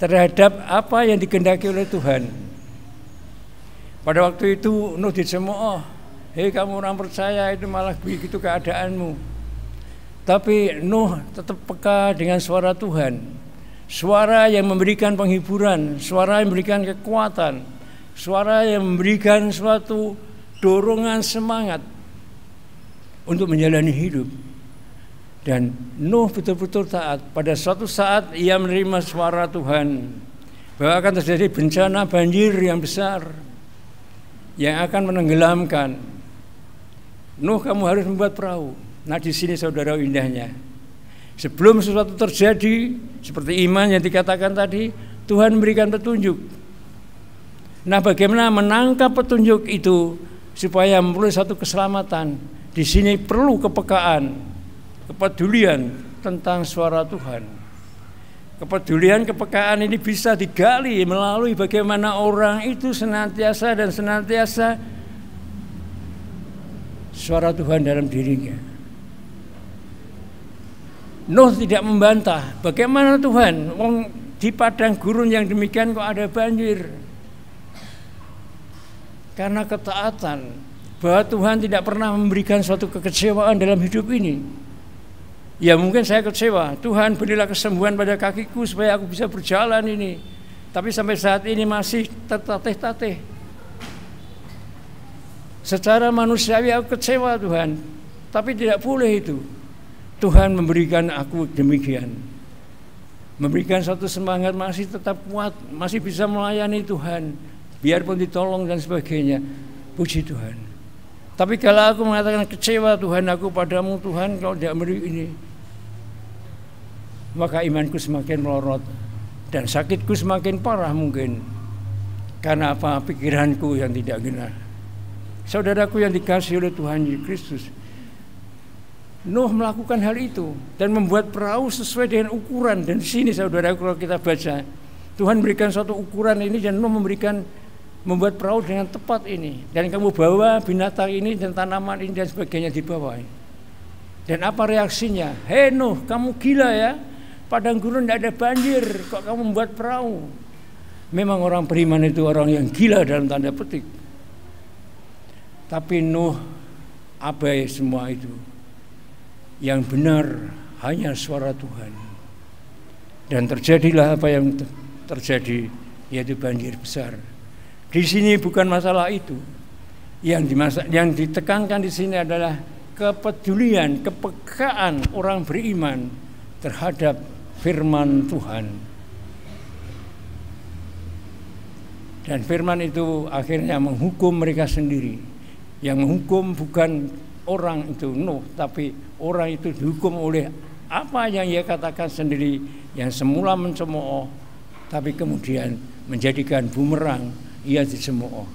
terhadap apa yang dikehendaki oleh Tuhan. Pada waktu itu Nuh dicemooh, hei kamu orang percaya itu malah begitu keadaanmu. Tapi Nuh tetap peka dengan suara Tuhan, suara yang memberikan penghiburan, suara yang memberikan kekuatan, suara yang memberikan suatu dorongan semangat untuk menjalani hidup. Dan Nuh betul-betul taat. Pada suatu saat ia menerima suara Tuhan bahwa akan terjadi bencana banjir yang besar yang akan menenggelamkan. Nuh, kamu harus membuat perahu. Nah, di sini saudara indahnya, sebelum sesuatu terjadi seperti iman yang dikatakan tadi, Tuhan memberikan petunjuk. Nah, bagaimana menangkap petunjuk itu supaya memperoleh satu keselamatan? Di sini perlu kepekaan, kepedulian tentang suara Tuhan. Kepedulian, kepekaan ini bisa digali melalui bagaimana orang itu senantiasa suara Tuhan dalam dirinya. Nuh tidak membantah, bagaimana Tuhan, di padang gurun yang demikian kok ada banjir. Karena ketaatan, bahwa Tuhan tidak pernah memberikan suatu kekecewaan dalam hidup ini. Ya mungkin saya kecewa, Tuhan berilah kesembuhan pada kakiku supaya aku bisa berjalan ini. Tapi sampai saat ini masih tertatih-tatih. Secara manusiawi aku kecewa Tuhan, tapi tidak boleh itu. Tuhan memberikan aku demikian, memberikan suatu semangat, masih tetap kuat, masih bisa melayani Tuhan, biarpun ditolong dan sebagainya. Puji Tuhan. Tapi kalau aku mengatakan kecewa Tuhan aku padamu Tuhan, kalau tidak memberi ini, maka imanku semakin melorot dan sakitku semakin parah mungkin. Karena apa? Pikiranku yang tidak benar. Saudaraku yang dikasihi oleh Tuhan Yesus Kristus, Nuh melakukan hal itu dan membuat perahu sesuai dengan ukuran. Dan di sini saudaraku kalau kita baca, Tuhan berikan suatu ukuran ini dan Nuh membuat perahu dengan tepat ini. Dan kamu bawa binatang ini dan tanaman ini dan sebagainya di bawah. Dan apa reaksinya? Hei Nuh, kamu gila ya? Padang gurun tidak ada banjir, kok kamu membuat perahu? Memang orang beriman itu orang yang gila dalam tanda petik. Tapi Nuh abai semua itu. Yang benar hanya suara Tuhan. Dan terjadilah apa yang terjadi, yaitu banjir besar. Di sini bukan masalah itu. Yang ditekankan di sini adalah kepedulian, kepekaan orang beriman terhadap firman Tuhan. Dan firman itu akhirnya menghukum mereka sendiri. Yang menghukum bukan orang itu, tapi orang itu dihukum oleh apa yang ia katakan sendiri, yang semula mencemooh, tapi kemudian menjadikan bumerang, ia dicemooh.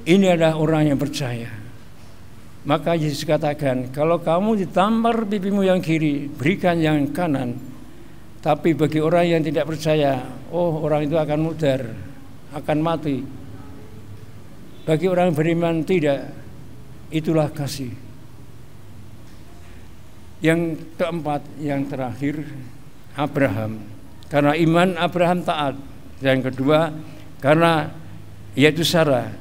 Ini adalah orang yang percaya. Maka Yesus katakan, kalau kamu ditampar pipimu yang kiri, berikan yang kanan. Tapi bagi orang yang tidak percaya, orang itu akan mudar, akan mati. Bagi orang beriman tidak, itulah kasih. Yang keempat, yang terakhir, Abraham. Karena iman Abraham taat. Yang kedua, karena yaitu Sarah.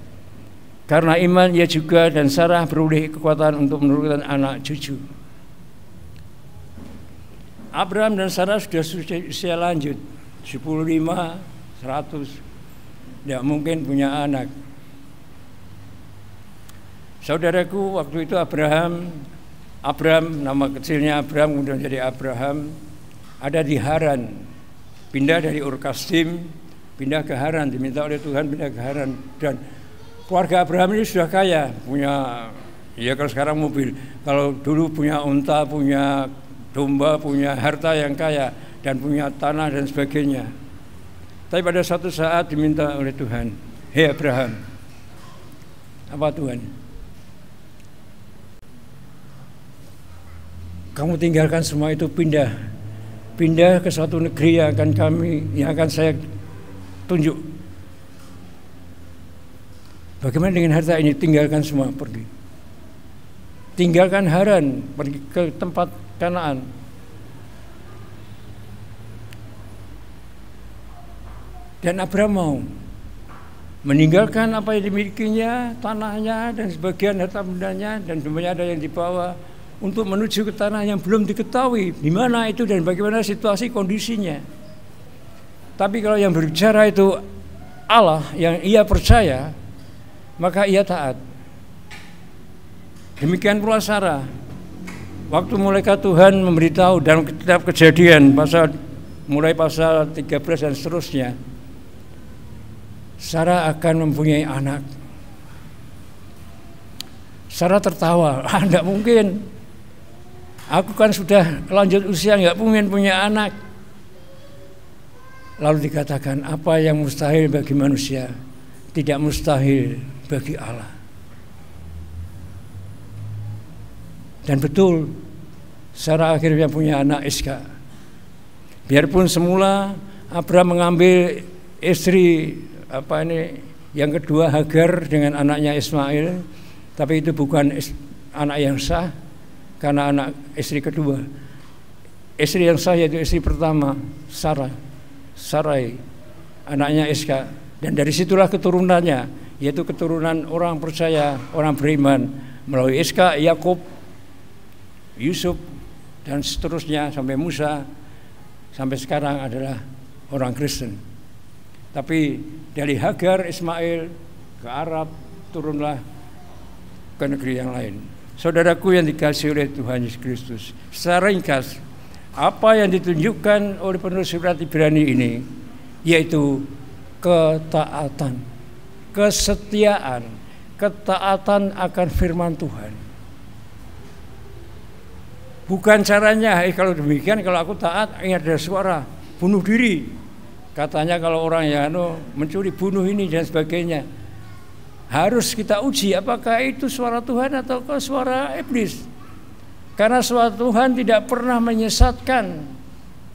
Karena iman ia juga dan Sarah beroleh kekuatan untuk menurunkan anak cucu. Abraham dan Sarah sudah usia lanjut, 15, 100, tidak mungkin punya anak. Saudaraku, waktu itu Abraham, nama kecilnya Abraham kemudian jadi Abraham, ada di Haran, pindah dari Ur Kasdim, pindah ke Haran, diminta oleh Tuhan pindah ke Haran. Dan keluarga Abraham ini sudah kaya, punya, ya kalau sekarang mobil, kalau dulu punya unta, punya domba, punya harta yang kaya, dan punya tanah dan sebagainya. Tapi pada suatu saat diminta oleh Tuhan, hei Abraham, apa Tuhan? Kamu tinggalkan semua itu, pindah ke suatu negeri yang akan saya tunjuk. Bagaimana dengan harta ini? Tinggalkan semua, pergi. Tinggalkan Haran, pergi ke tempat Kanaan. Dan Abraham mau meninggalkan apa yang dimilikinya, tanahnya dan sebagian harta bendanya, dan semuanya ada yang dibawa untuk menuju ke tanah yang belum diketahui di mana itu dan bagaimana situasi kondisinya. Tapi kalau yang berbicara itu Allah yang ia percaya, maka ia taat. Demikian pula Sarah. Waktu malaikat Tuhan memberitahu dalam kitab Kejadian mulai pasal 13 dan seterusnya, Sarah akan mempunyai anak. Sarah tertawa, tidak mungkin. Aku kan sudah lanjut usia, nggak mungkin punya anak. Lalu dikatakan, apa yang mustahil bagi manusia tidak mustahil bagi Allah. Dan betul, Sarah akhirnya punya anak Ishak. Biarpun semula Abraham mengambil istri yang kedua Hagar dengan anaknya Ismail, tapi itu bukan anak yang sah karena anak istri kedua. Istri yang sah yaitu istri pertama, Sarai, anaknya Ishak, dan dari situlah keturunannya, yaitu keturunan orang percaya, orang beriman melalui Ishak, Yakub, Yusuf dan seterusnya sampai Musa, sampai sekarang adalah orang Kristen. Tapi dari Hagar, Ismail ke Arab, turunlah ke negeri yang lain. Saudaraku yang dikasihi oleh Tuhan Yesus Kristus, secara ringkas apa yang ditunjukkan oleh penulis surat Ibrani ini yaitu ketaatan, kesetiaan, ketaatan akan firman Tuhan. Bukan caranya, kalau demikian, kalau aku taat, ini ada suara bunuh diri. Katanya kalau orang yang mencuri, bunuh ini dan sebagainya. Harus kita uji apakah itu suara Tuhan atau suara iblis. Karena suara Tuhan tidak pernah menyesatkan,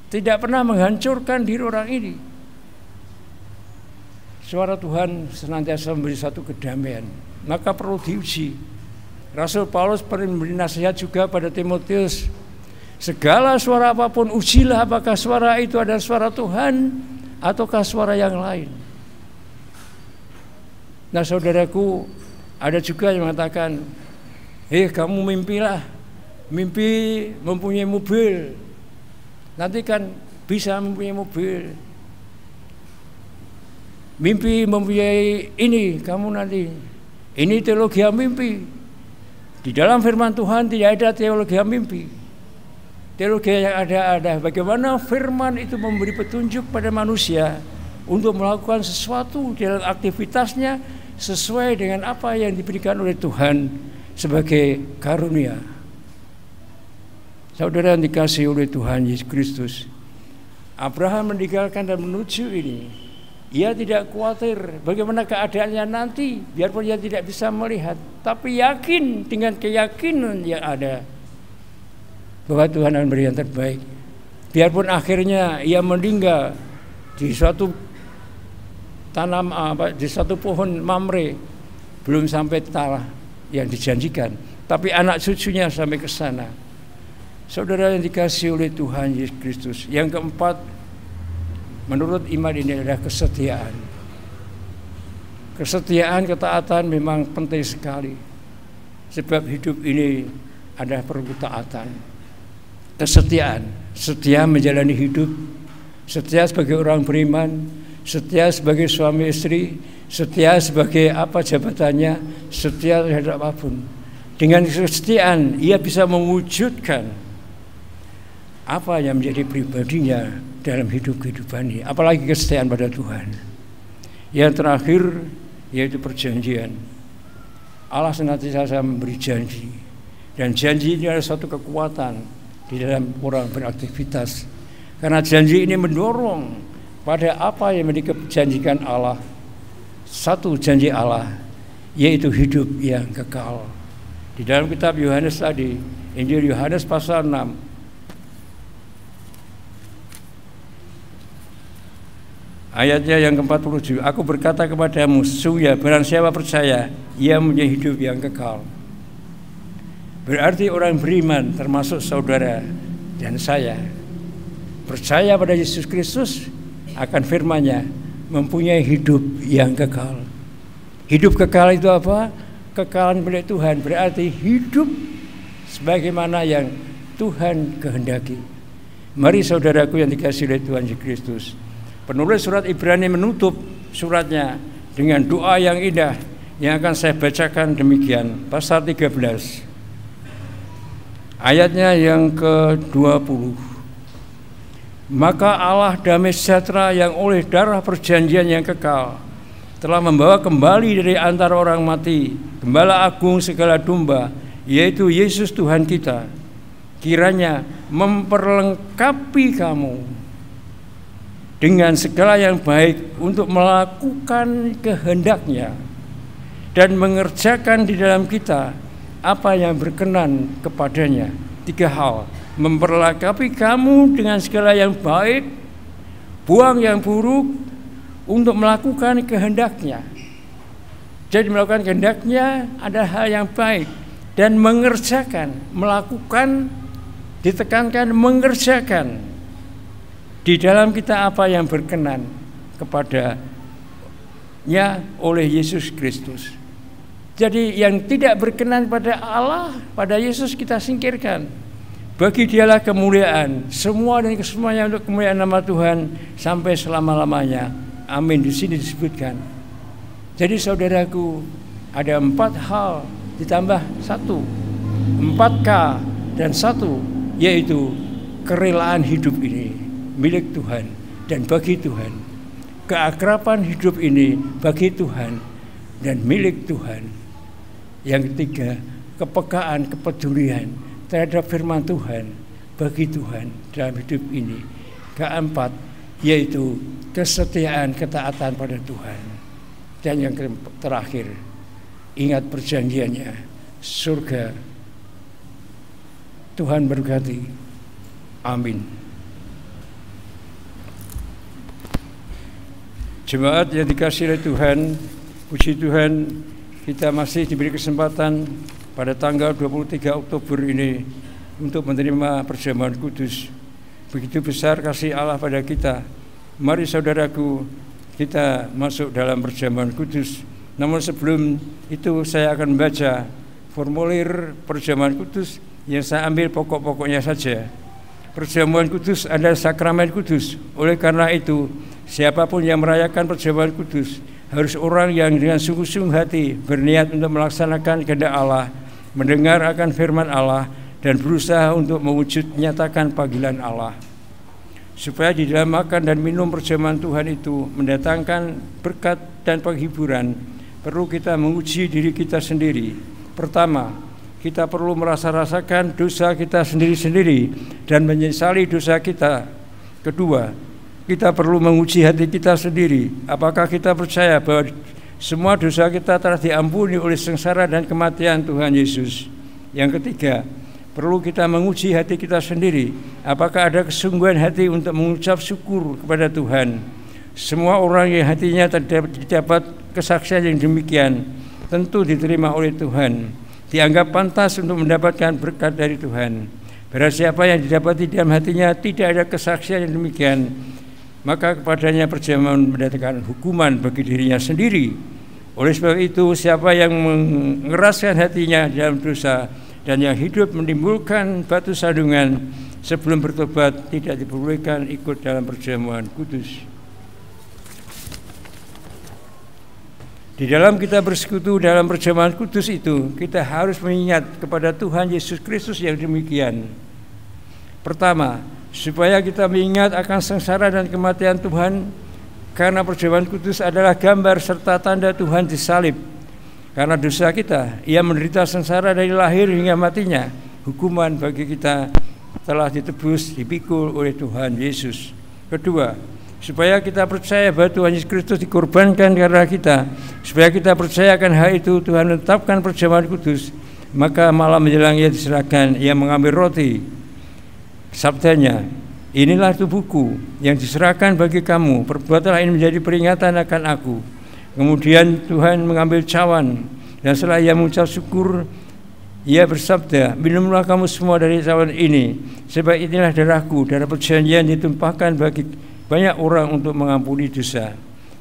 tidak pernah menghancurkan diri orang ini. Suara Tuhan senantiasa memberi satu kedamaian, maka perlu diuji. Rasul Paulus pernah memberi nasihat juga pada Timotius, segala suara apapun ujilah apakah suara itu adalah suara Tuhan ataukah suara yang lain. Nah saudaraku, ada juga yang mengatakan, kamu mimpilah, mimpi mempunyai mobil, nanti kan bisa mempunyai mobil. mimpi mempunyai ini, kamu nanti. Ini teologi mimpi. Di dalam firman Tuhan tidak ada teologi mimpi. Teologi yang ada bagaimana firman itu memberi petunjuk pada manusia untuk melakukan sesuatu dalam aktivitasnya sesuai dengan apa yang diberikan oleh Tuhan sebagai karunia. Saudara yang dikasihi oleh Tuhan Yesus Kristus, Abraham meninggalkan dan menuju ini. Ia tidak khawatir bagaimana keadaannya nanti, biarpun ia tidak bisa melihat, tapi yakin dengan keyakinan yang ada bahwa Tuhan akan beri yang terbaik. Biarpun akhirnya ia meninggal di suatu di satu pohon mamre, belum sampai tanah yang dijanjikan, tapi anak cucunya sampai ke sana. Saudara yang dikasihi oleh Tuhan Yesus Kristus, yang keempat menurut iman ini adalah kesetiaan. Kesetiaan, ketaatan memang penting sekali, sebab hidup ini adalah perlu ketaatan. Kesetiaan, setia menjalani hidup, setia sebagai orang beriman, setia sebagai suami istri, setia sebagai apa jabatannya, setia terhadap apapun. Dengan kesetiaan ia bisa mewujudkan apa yang menjadi pribadinya dalam hidup kehidupan ini, apalagi kesetiaan pada Tuhan. Yang terakhir yaitu perjanjian. Allah senantiasa memberi janji, dan janji ini adalah suatu kekuatan di dalam orang beraktivitas, karena janji ini mendorong pada apa yang dijanjikan Allah. Satu janji Allah yaitu hidup yang kekal. Di dalam kitab Yohanes tadi, Injil Yohanes pasal 6 ayatnya yang ke-47, aku berkata kepadamu, sungguh barang siapa percaya, ia mempunyai hidup yang kekal. Berarti orang beriman termasuk saudara dan saya percaya pada Yesus Kristus akan firman-Nya mempunyai hidup yang kekal. Hidup kekal itu apa? Kekal milik Tuhan, berarti hidup sebagaimana yang Tuhan kehendaki. Mari saudaraku yang dikasihi oleh Tuhan Yesus Kristus, penulis surat Ibrani menutup suratnya dengan doa yang indah yang akan saya bacakan demikian. Pasal 13 ayatnya yang ke-20. Maka Allah damai sejahtera yang oleh darah perjanjian yang kekal telah membawa kembali dari antara orang mati Gembala Agung segala domba, yaitu Yesus Tuhan kita, kiranya memperlengkapi kamu dengan segala yang baik untuk melakukan kehendak-Nya dan mengerjakan di dalam kita apa yang berkenan kepadanya. 3 hal: memperlengkapi kamu dengan segala yang baik, buang yang buruk, untuk melakukan kehendak-Nya. Jadi melakukan kehendak-Nya ada hal yang baik, dan mengerjakan, melakukan, ditekankan mengerjakan di dalam kita apa yang berkenan kepadanya oleh Yesus Kristus. Jadi yang tidak berkenan pada Allah, pada Yesus kita singkirkan. Bagi Dialah kemuliaan, semua dan kesemuanya untuk kemuliaan nama Tuhan sampai selama-lamanya. Amin. Di sini disebutkan. Jadi saudaraku, ada 4 hal ditambah 1, 4K dan 1, yaitu kerelaan hidup ini milik Tuhan dan bagi Tuhan. Keakraban hidup ini bagi Tuhan dan milik Tuhan. Yang ketiga, kepekaan, kepedulian terhadap firman Tuhan bagi Tuhan dalam hidup ini. Keempat, yaitu kesetiaan, ketaatan pada Tuhan. Dan yang terakhir, ingat perjanjiannya, surga. Tuhan berkati. Amin. Jemaat yang dikasihi oleh Tuhan, puji Tuhan, kita masih diberi kesempatan pada tanggal 23 Oktober ini untuk menerima perjamuan kudus. Begitu besar kasih Allah pada kita. Mari saudaraku, kita masuk dalam perjamuan kudus. Namun sebelum itu saya akan membaca formulir perjamuan kudus yang saya ambil pokok-pokoknya saja. Perjamuan kudus adalah sakramen kudus. Oleh karena itu, siapapun yang merayakan perjamuan kudus harus orang yang dengan sungguh-sungguh hati berniat untuk melaksanakan kehendak Allah, mendengar akan firman Allah, dan berusaha untuk mewujud nyatakan panggilan Allah. Supaya di dalam makan dan minum perjamuan Tuhan itu mendatangkan berkat dan penghiburan, perlu kita menguji diri kita sendiri. Pertama, kita perlu merasa-rasakan dosa kita sendiri-sendiri dan menyesali dosa kita. Kedua, kita perlu menguji hati kita sendiri. Apakah kita percaya bahwa semua dosa kita telah diampuni oleh sengsara dan kematian Tuhan Yesus? Yang ketiga, perlu kita menguji hati kita sendiri. Apakah ada kesungguhan hati untuk mengucap syukur kepada Tuhan? Semua orang yang hatinya terdapat kesaksian yang demikian tentu diterima oleh Tuhan, dianggap pantas untuk mendapatkan berkat dari Tuhan. Barang siapa yang didapati dalam hatinya tidak ada kesaksian yang demikian, maka kepadanya perjamuan mendatangkan hukuman bagi dirinya sendiri. Oleh sebab itu, siapa yang mengeraskan hatinya dalam dosa dan yang hidup menimbulkan batu sandungan sebelum bertobat tidak diperbolehkan ikut dalam perjamuan kudus. Di dalam kita bersekutu dalam perjamuan kudus itu, kita harus mengingat kepada Tuhan Yesus Kristus yang demikian. Pertama, supaya kita mengingat akan sengsara dan kematian Tuhan, karena perjamuan kudus adalah gambar serta tanda Tuhan disalib. Karena dosa kita, Ia menderita sengsara dari lahir hingga matinya. Hukuman bagi kita telah ditebus, dipikul oleh Tuhan Yesus. Kedua, supaya kita percaya bahwa Tuhan Yesus Kristus dikorbankan karena kita, supaya kita percaya akan hal itu, Tuhan menetapkan perjamuan kudus. Maka malam menjelang Ia diserahkan, Ia mengambil roti. Sabdanya, inilah tubuhku yang diserahkan bagi kamu, perbuatlah ini menjadi peringatan akan aku. Kemudian Tuhan mengambil cawan, dan setelah Ia mengucap syukur, Ia bersabda, minumlah kamu semua dari cawan ini, sebab inilah darahku, darah perjanjian ditumpahkan bagi banyak orang untuk mengampuni dosa.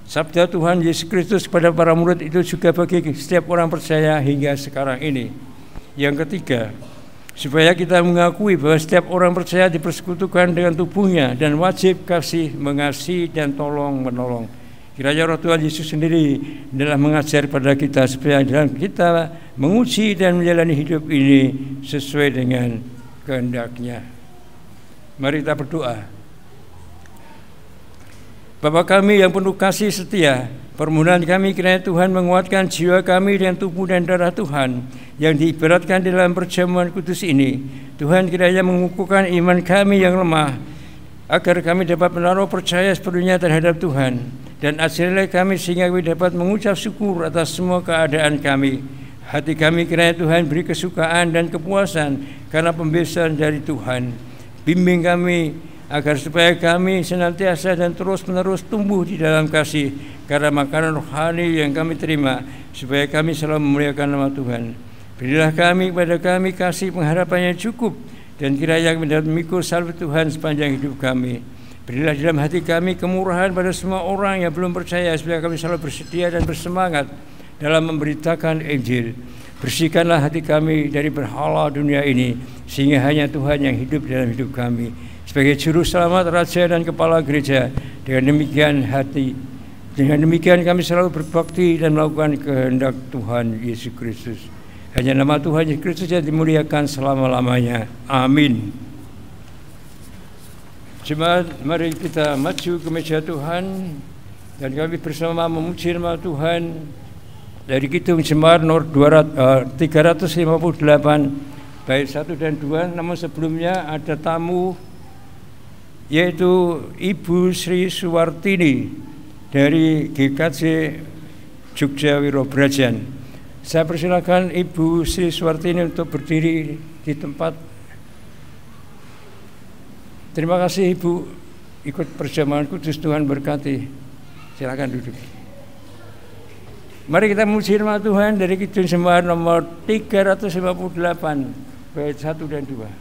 Sabda Tuhan Yesus Kristus kepada para murid itu juga bagi setiap orang percaya hingga sekarang ini. Yang ketiga, supaya kita mengakui bahwa setiap orang percaya dipersekutukan dengan tubuhnya dan wajib kasih, mengasihi, dan tolong-menolong. Kiranya Roh Tuhan Yesus sendiri adalah mengajar pada kita supaya dalam kita menguji dan menjalani hidup ini sesuai dengan kehendak-Nya. Mari kita berdoa. Bapa kami yang penuh kasih setia, permohonan kami kiranya Tuhan menguatkan jiwa kami dengan tubuh dan darah Tuhan yang diibaratkan dalam perjamuan kudus ini. Tuhan kiranya mengukuhkan iman kami yang lemah, agar kami dapat menaruh percaya sepenuhnya terhadap Tuhan, dan ajarilah kami sehingga kami dapat mengucap syukur atas semua keadaan kami. Hati kami kiranya Tuhan beri kesukaan dan kepuasan karena pembebasan dari Tuhan. Bimbing kami agar supaya kami senantiasa dan terus-menerus tumbuh di dalam kasih karena makanan rohani yang kami terima, supaya kami selalu memuliakan nama Tuhan. Berilah kami kepada kami kasih pengharapan yang cukup, dan kiranya kami dapat memikul salib Tuhan sepanjang hidup kami. Berilah dalam hati kami kemurahan pada semua orang yang belum percaya, supaya kami selalu bersedia dan bersemangat dalam memberitakan Injil. Bersihkanlah hati kami dari berhala dunia ini, sehingga hanya Tuhan yang hidup dalam hidup kami. Sebagai juru selamat, raja dan kepala gereja, dengan demikian kami selalu berbakti dan melakukan kehendak Tuhan Yesus Kristus. Hanya nama Tuhan Yesus Kristus yang dimuliakan selama-lamanya. Amin. Jemaat, mari kita maju ke meja Tuhan dan kami bersama memuji nama Tuhan dari Kidung Jemaat nomor 358 bait 1 dan 2. Namun sebelumnya ada tamu, yaitu Ibu Sri Suwartini dari GKJ Jogja Wirobrajan. Saya persilakan Ibu Sri Suwartini untuk berdiri di tempat. Terima kasih Ibu ikut perjamuan kudus, Tuhan berkati. Silakan duduk. Mari kita memuji nama Tuhan dari Kidung Jemaat nomor 358 bait 1 dan 2.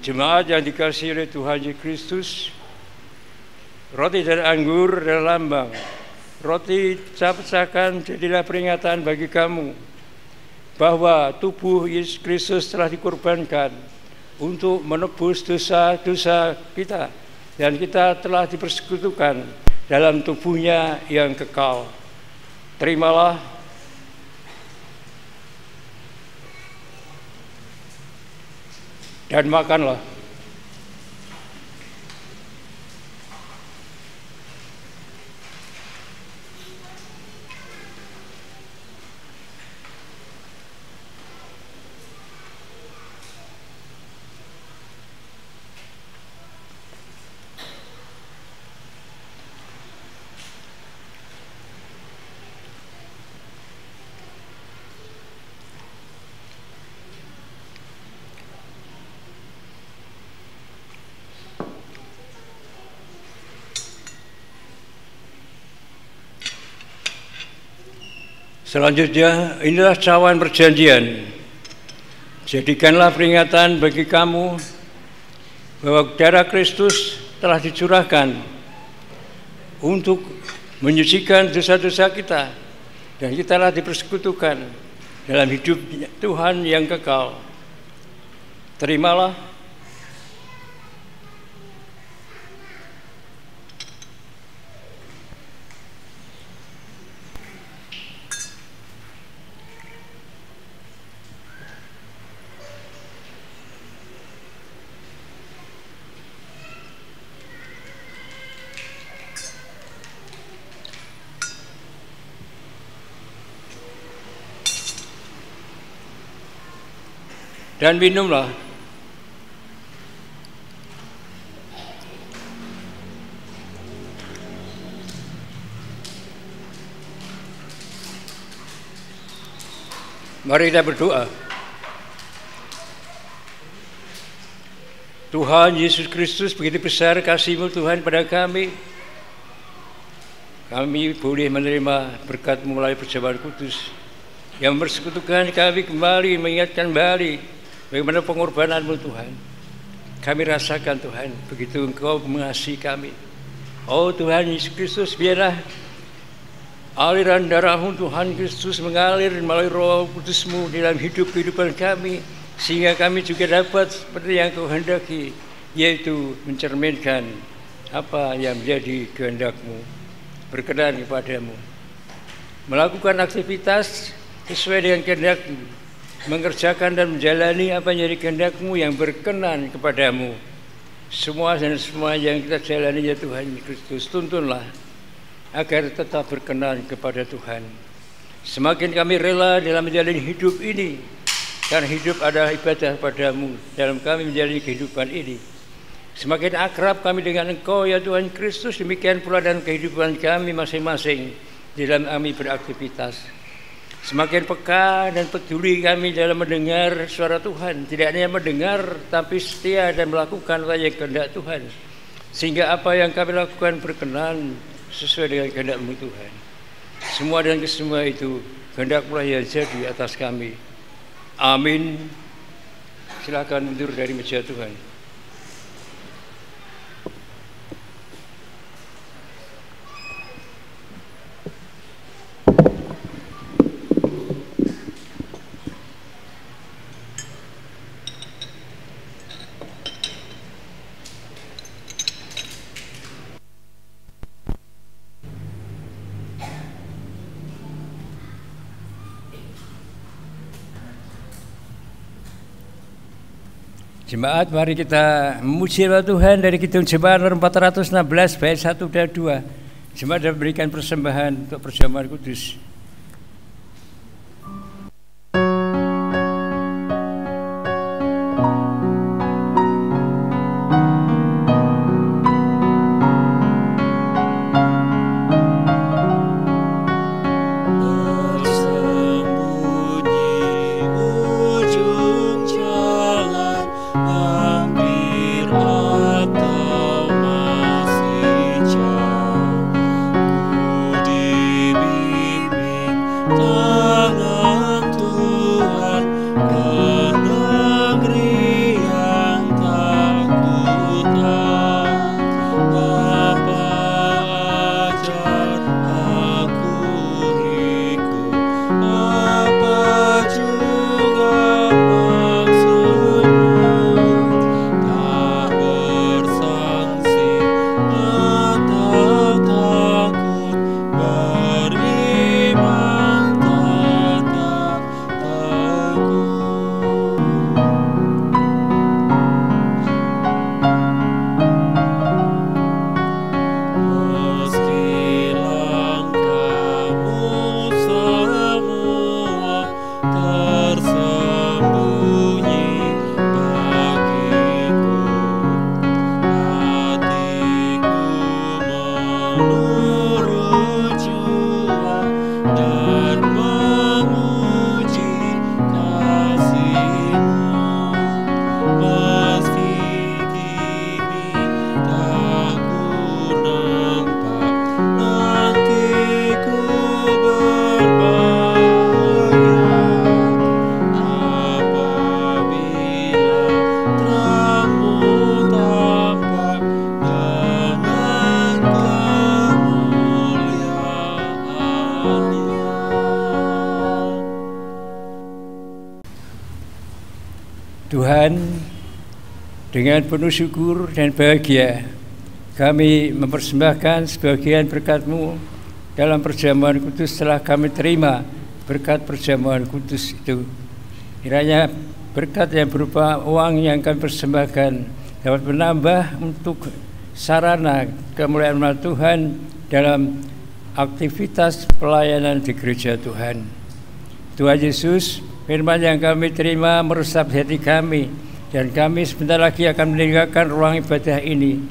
Jemaat yang dikasihi oleh Tuhan Yesus Kristus, roti dan anggur adalah lambang. Roti saya pecahkan jadilah peringatan bagi kamu bahwa tubuh Yesus Kristus telah dikorbankan untuk menebus dosa-dosa kita, dan kita telah dipersekutukan dalam tubuhnya yang kekal. Terimalah dan makanlah. Selanjutnya, inilah cawan perjanjian. Jadikanlah peringatan bagi kamu bahwa darah Kristus telah dicurahkan untuk menyucikan dosa-dosa kita, dan kita telah dipersekutukan dalam hidup Tuhan yang kekal. Terimalah. Dan minumlah. Mari kita berdoa. Tuhan Yesus Kristus, begitu besar kasih-Mu Tuhan pada kami. Kami boleh menerima berkat-Mu melalui perjamuan kudus yang mempersekutukan kami kembali, mengingatkan kembali bagaimana pengorbanan-Mu Tuhan. Kami rasakan Tuhan, begitu Engkau mengasihi kami. Oh Tuhan Yesus Kristus, biarlah aliran darah-Mu Tuhan Kristus mengalir melalui Roh Kudus-Mu dalam kehidupan kami, sehingga kami juga dapat seperti yang Kau hendaki, yaitu mencerminkan apa yang menjadi kehendak-Mu, berkenan kepada-Mu, melakukan aktivitas sesuai dengan kehendak-Mu, mengerjakan dan menjalani apa yang jadi kehendak-Mu yang berkenan kepada-Mu. Semua yang kita jalani ya Tuhan Kristus, tuntunlah agar tetap berkenan kepada Tuhan. Semakin kami rela dalam menjalani hidup ini, karena hidup adalah ibadah padamu dalam kami menjalani kehidupan ini. Semakin akrab kami dengan Engkau ya Tuhan Kristus, demikian pula dalam kehidupan kami masing-masing dalam kami beraktivitas. Semakin peka dan peduli kami dalam mendengar suara Tuhan, tidak hanya mendengar tapi setia dan melakukan apa yang kehendak Tuhan, sehingga apa yang kami lakukan berkenan sesuai dengan kehendak-Mu Tuhan. Semua dan kesemua itu kehendak-Mu yang jadi atas kami. Amin. Silakan mundur dari meja Tuhan. Jemaat, mari kita memuji Tuhan dari Kidung Jemaat nomor 416 bait 1 dan 2. Jemaat dapat berikan persembahan untuk perjamuan kudus. Bimbing Tuhan, dengan penuh syukur dan bahagia kami mempersembahkan sebagian berkat-Mu dalam perjamuan kudus setelah kami terima berkat perjamuan kudus itu. Kiranya berkat yang berupa uang yang kami persembahkan dapat menambah untuk sarana kemuliaan nama Tuhan dalam aktivitas pelayanan di gereja Tuhan. Tuhan Yesus, firman yang kami terima meresap hati kami, dan kami sebentar lagi akan meninggalkan ruang ibadah ini.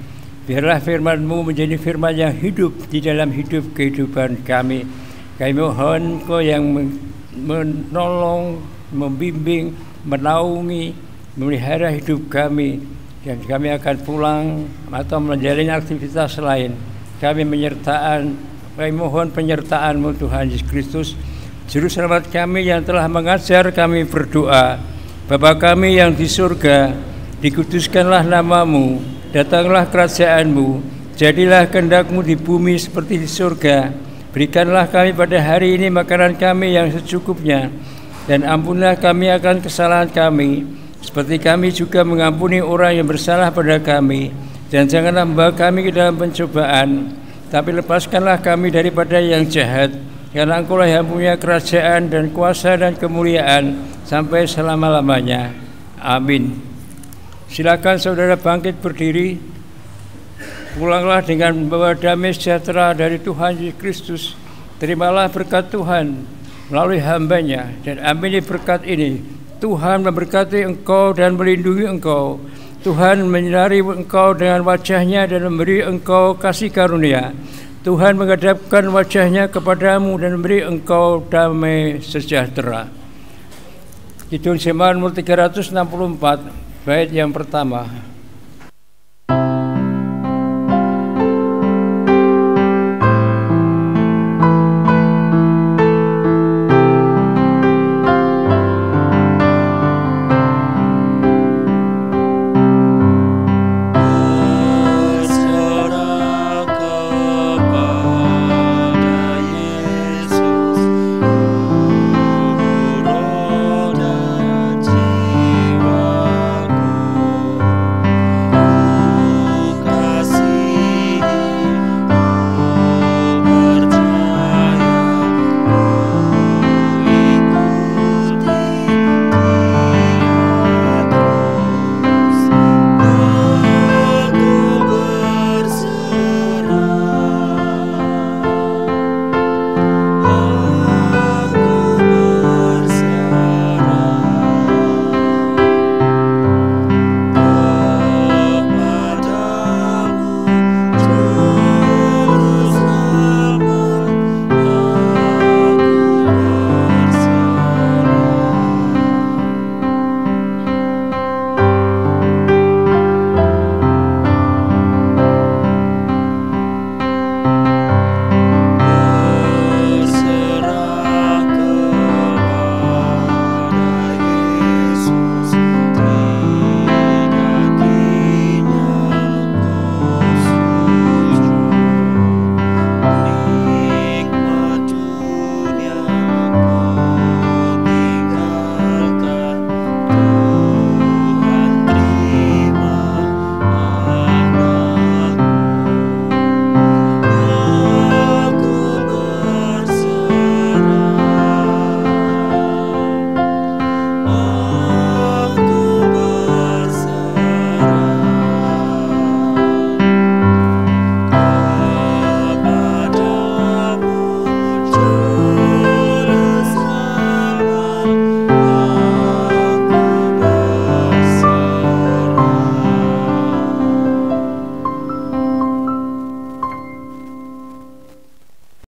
Biarlah firman-Mu menjadi firman yang hidup di dalam hidup kehidupan kami. Kami mohon Engkau yang menolong, membimbing, menaungi, memelihara hidup kami, dan kami akan pulang atau menjalani aktivitas lain. Kami mohon penyertaan-Mu Tuhan Yesus Kristus, Juru Selamat kami yang telah mengajar kami berdoa. Bapa kami yang di surga, dikuduskanlah nama-Mu, datanglah kerajaan-Mu, jadilah kehendak-Mu di bumi seperti di surga. Berikanlah kami pada hari ini makanan kami yang secukupnya, dan ampunilah kami akan kesalahan kami, seperti kami juga mengampuni orang yang bersalah pada kami. Dan janganlah membawa kami ke dalam pencobaan, tapi lepaskanlah kami daripada yang jahat. Karena Engkau-lah yang punya kerajaan dan kuasa dan kemuliaan sampai selama-lamanya. Amin. Silakan saudara bangkit berdiri. Pulanglah dengan membawa damai sejahtera dari Tuhan Yesus Kristus. Terimalah berkat Tuhan melalui hamba-Nya, dan amini berkat ini. Tuhan memberkati engkau dan melindungi engkau. Tuhan menyinari engkau dengan wajah-Nya dan memberi engkau kasih karunia. Tuhan menghadapkan wajah-Nya kepadamu dan memberi engkau damai sejahtera. Kidung Jemaat nomor 364, bait yang pertama.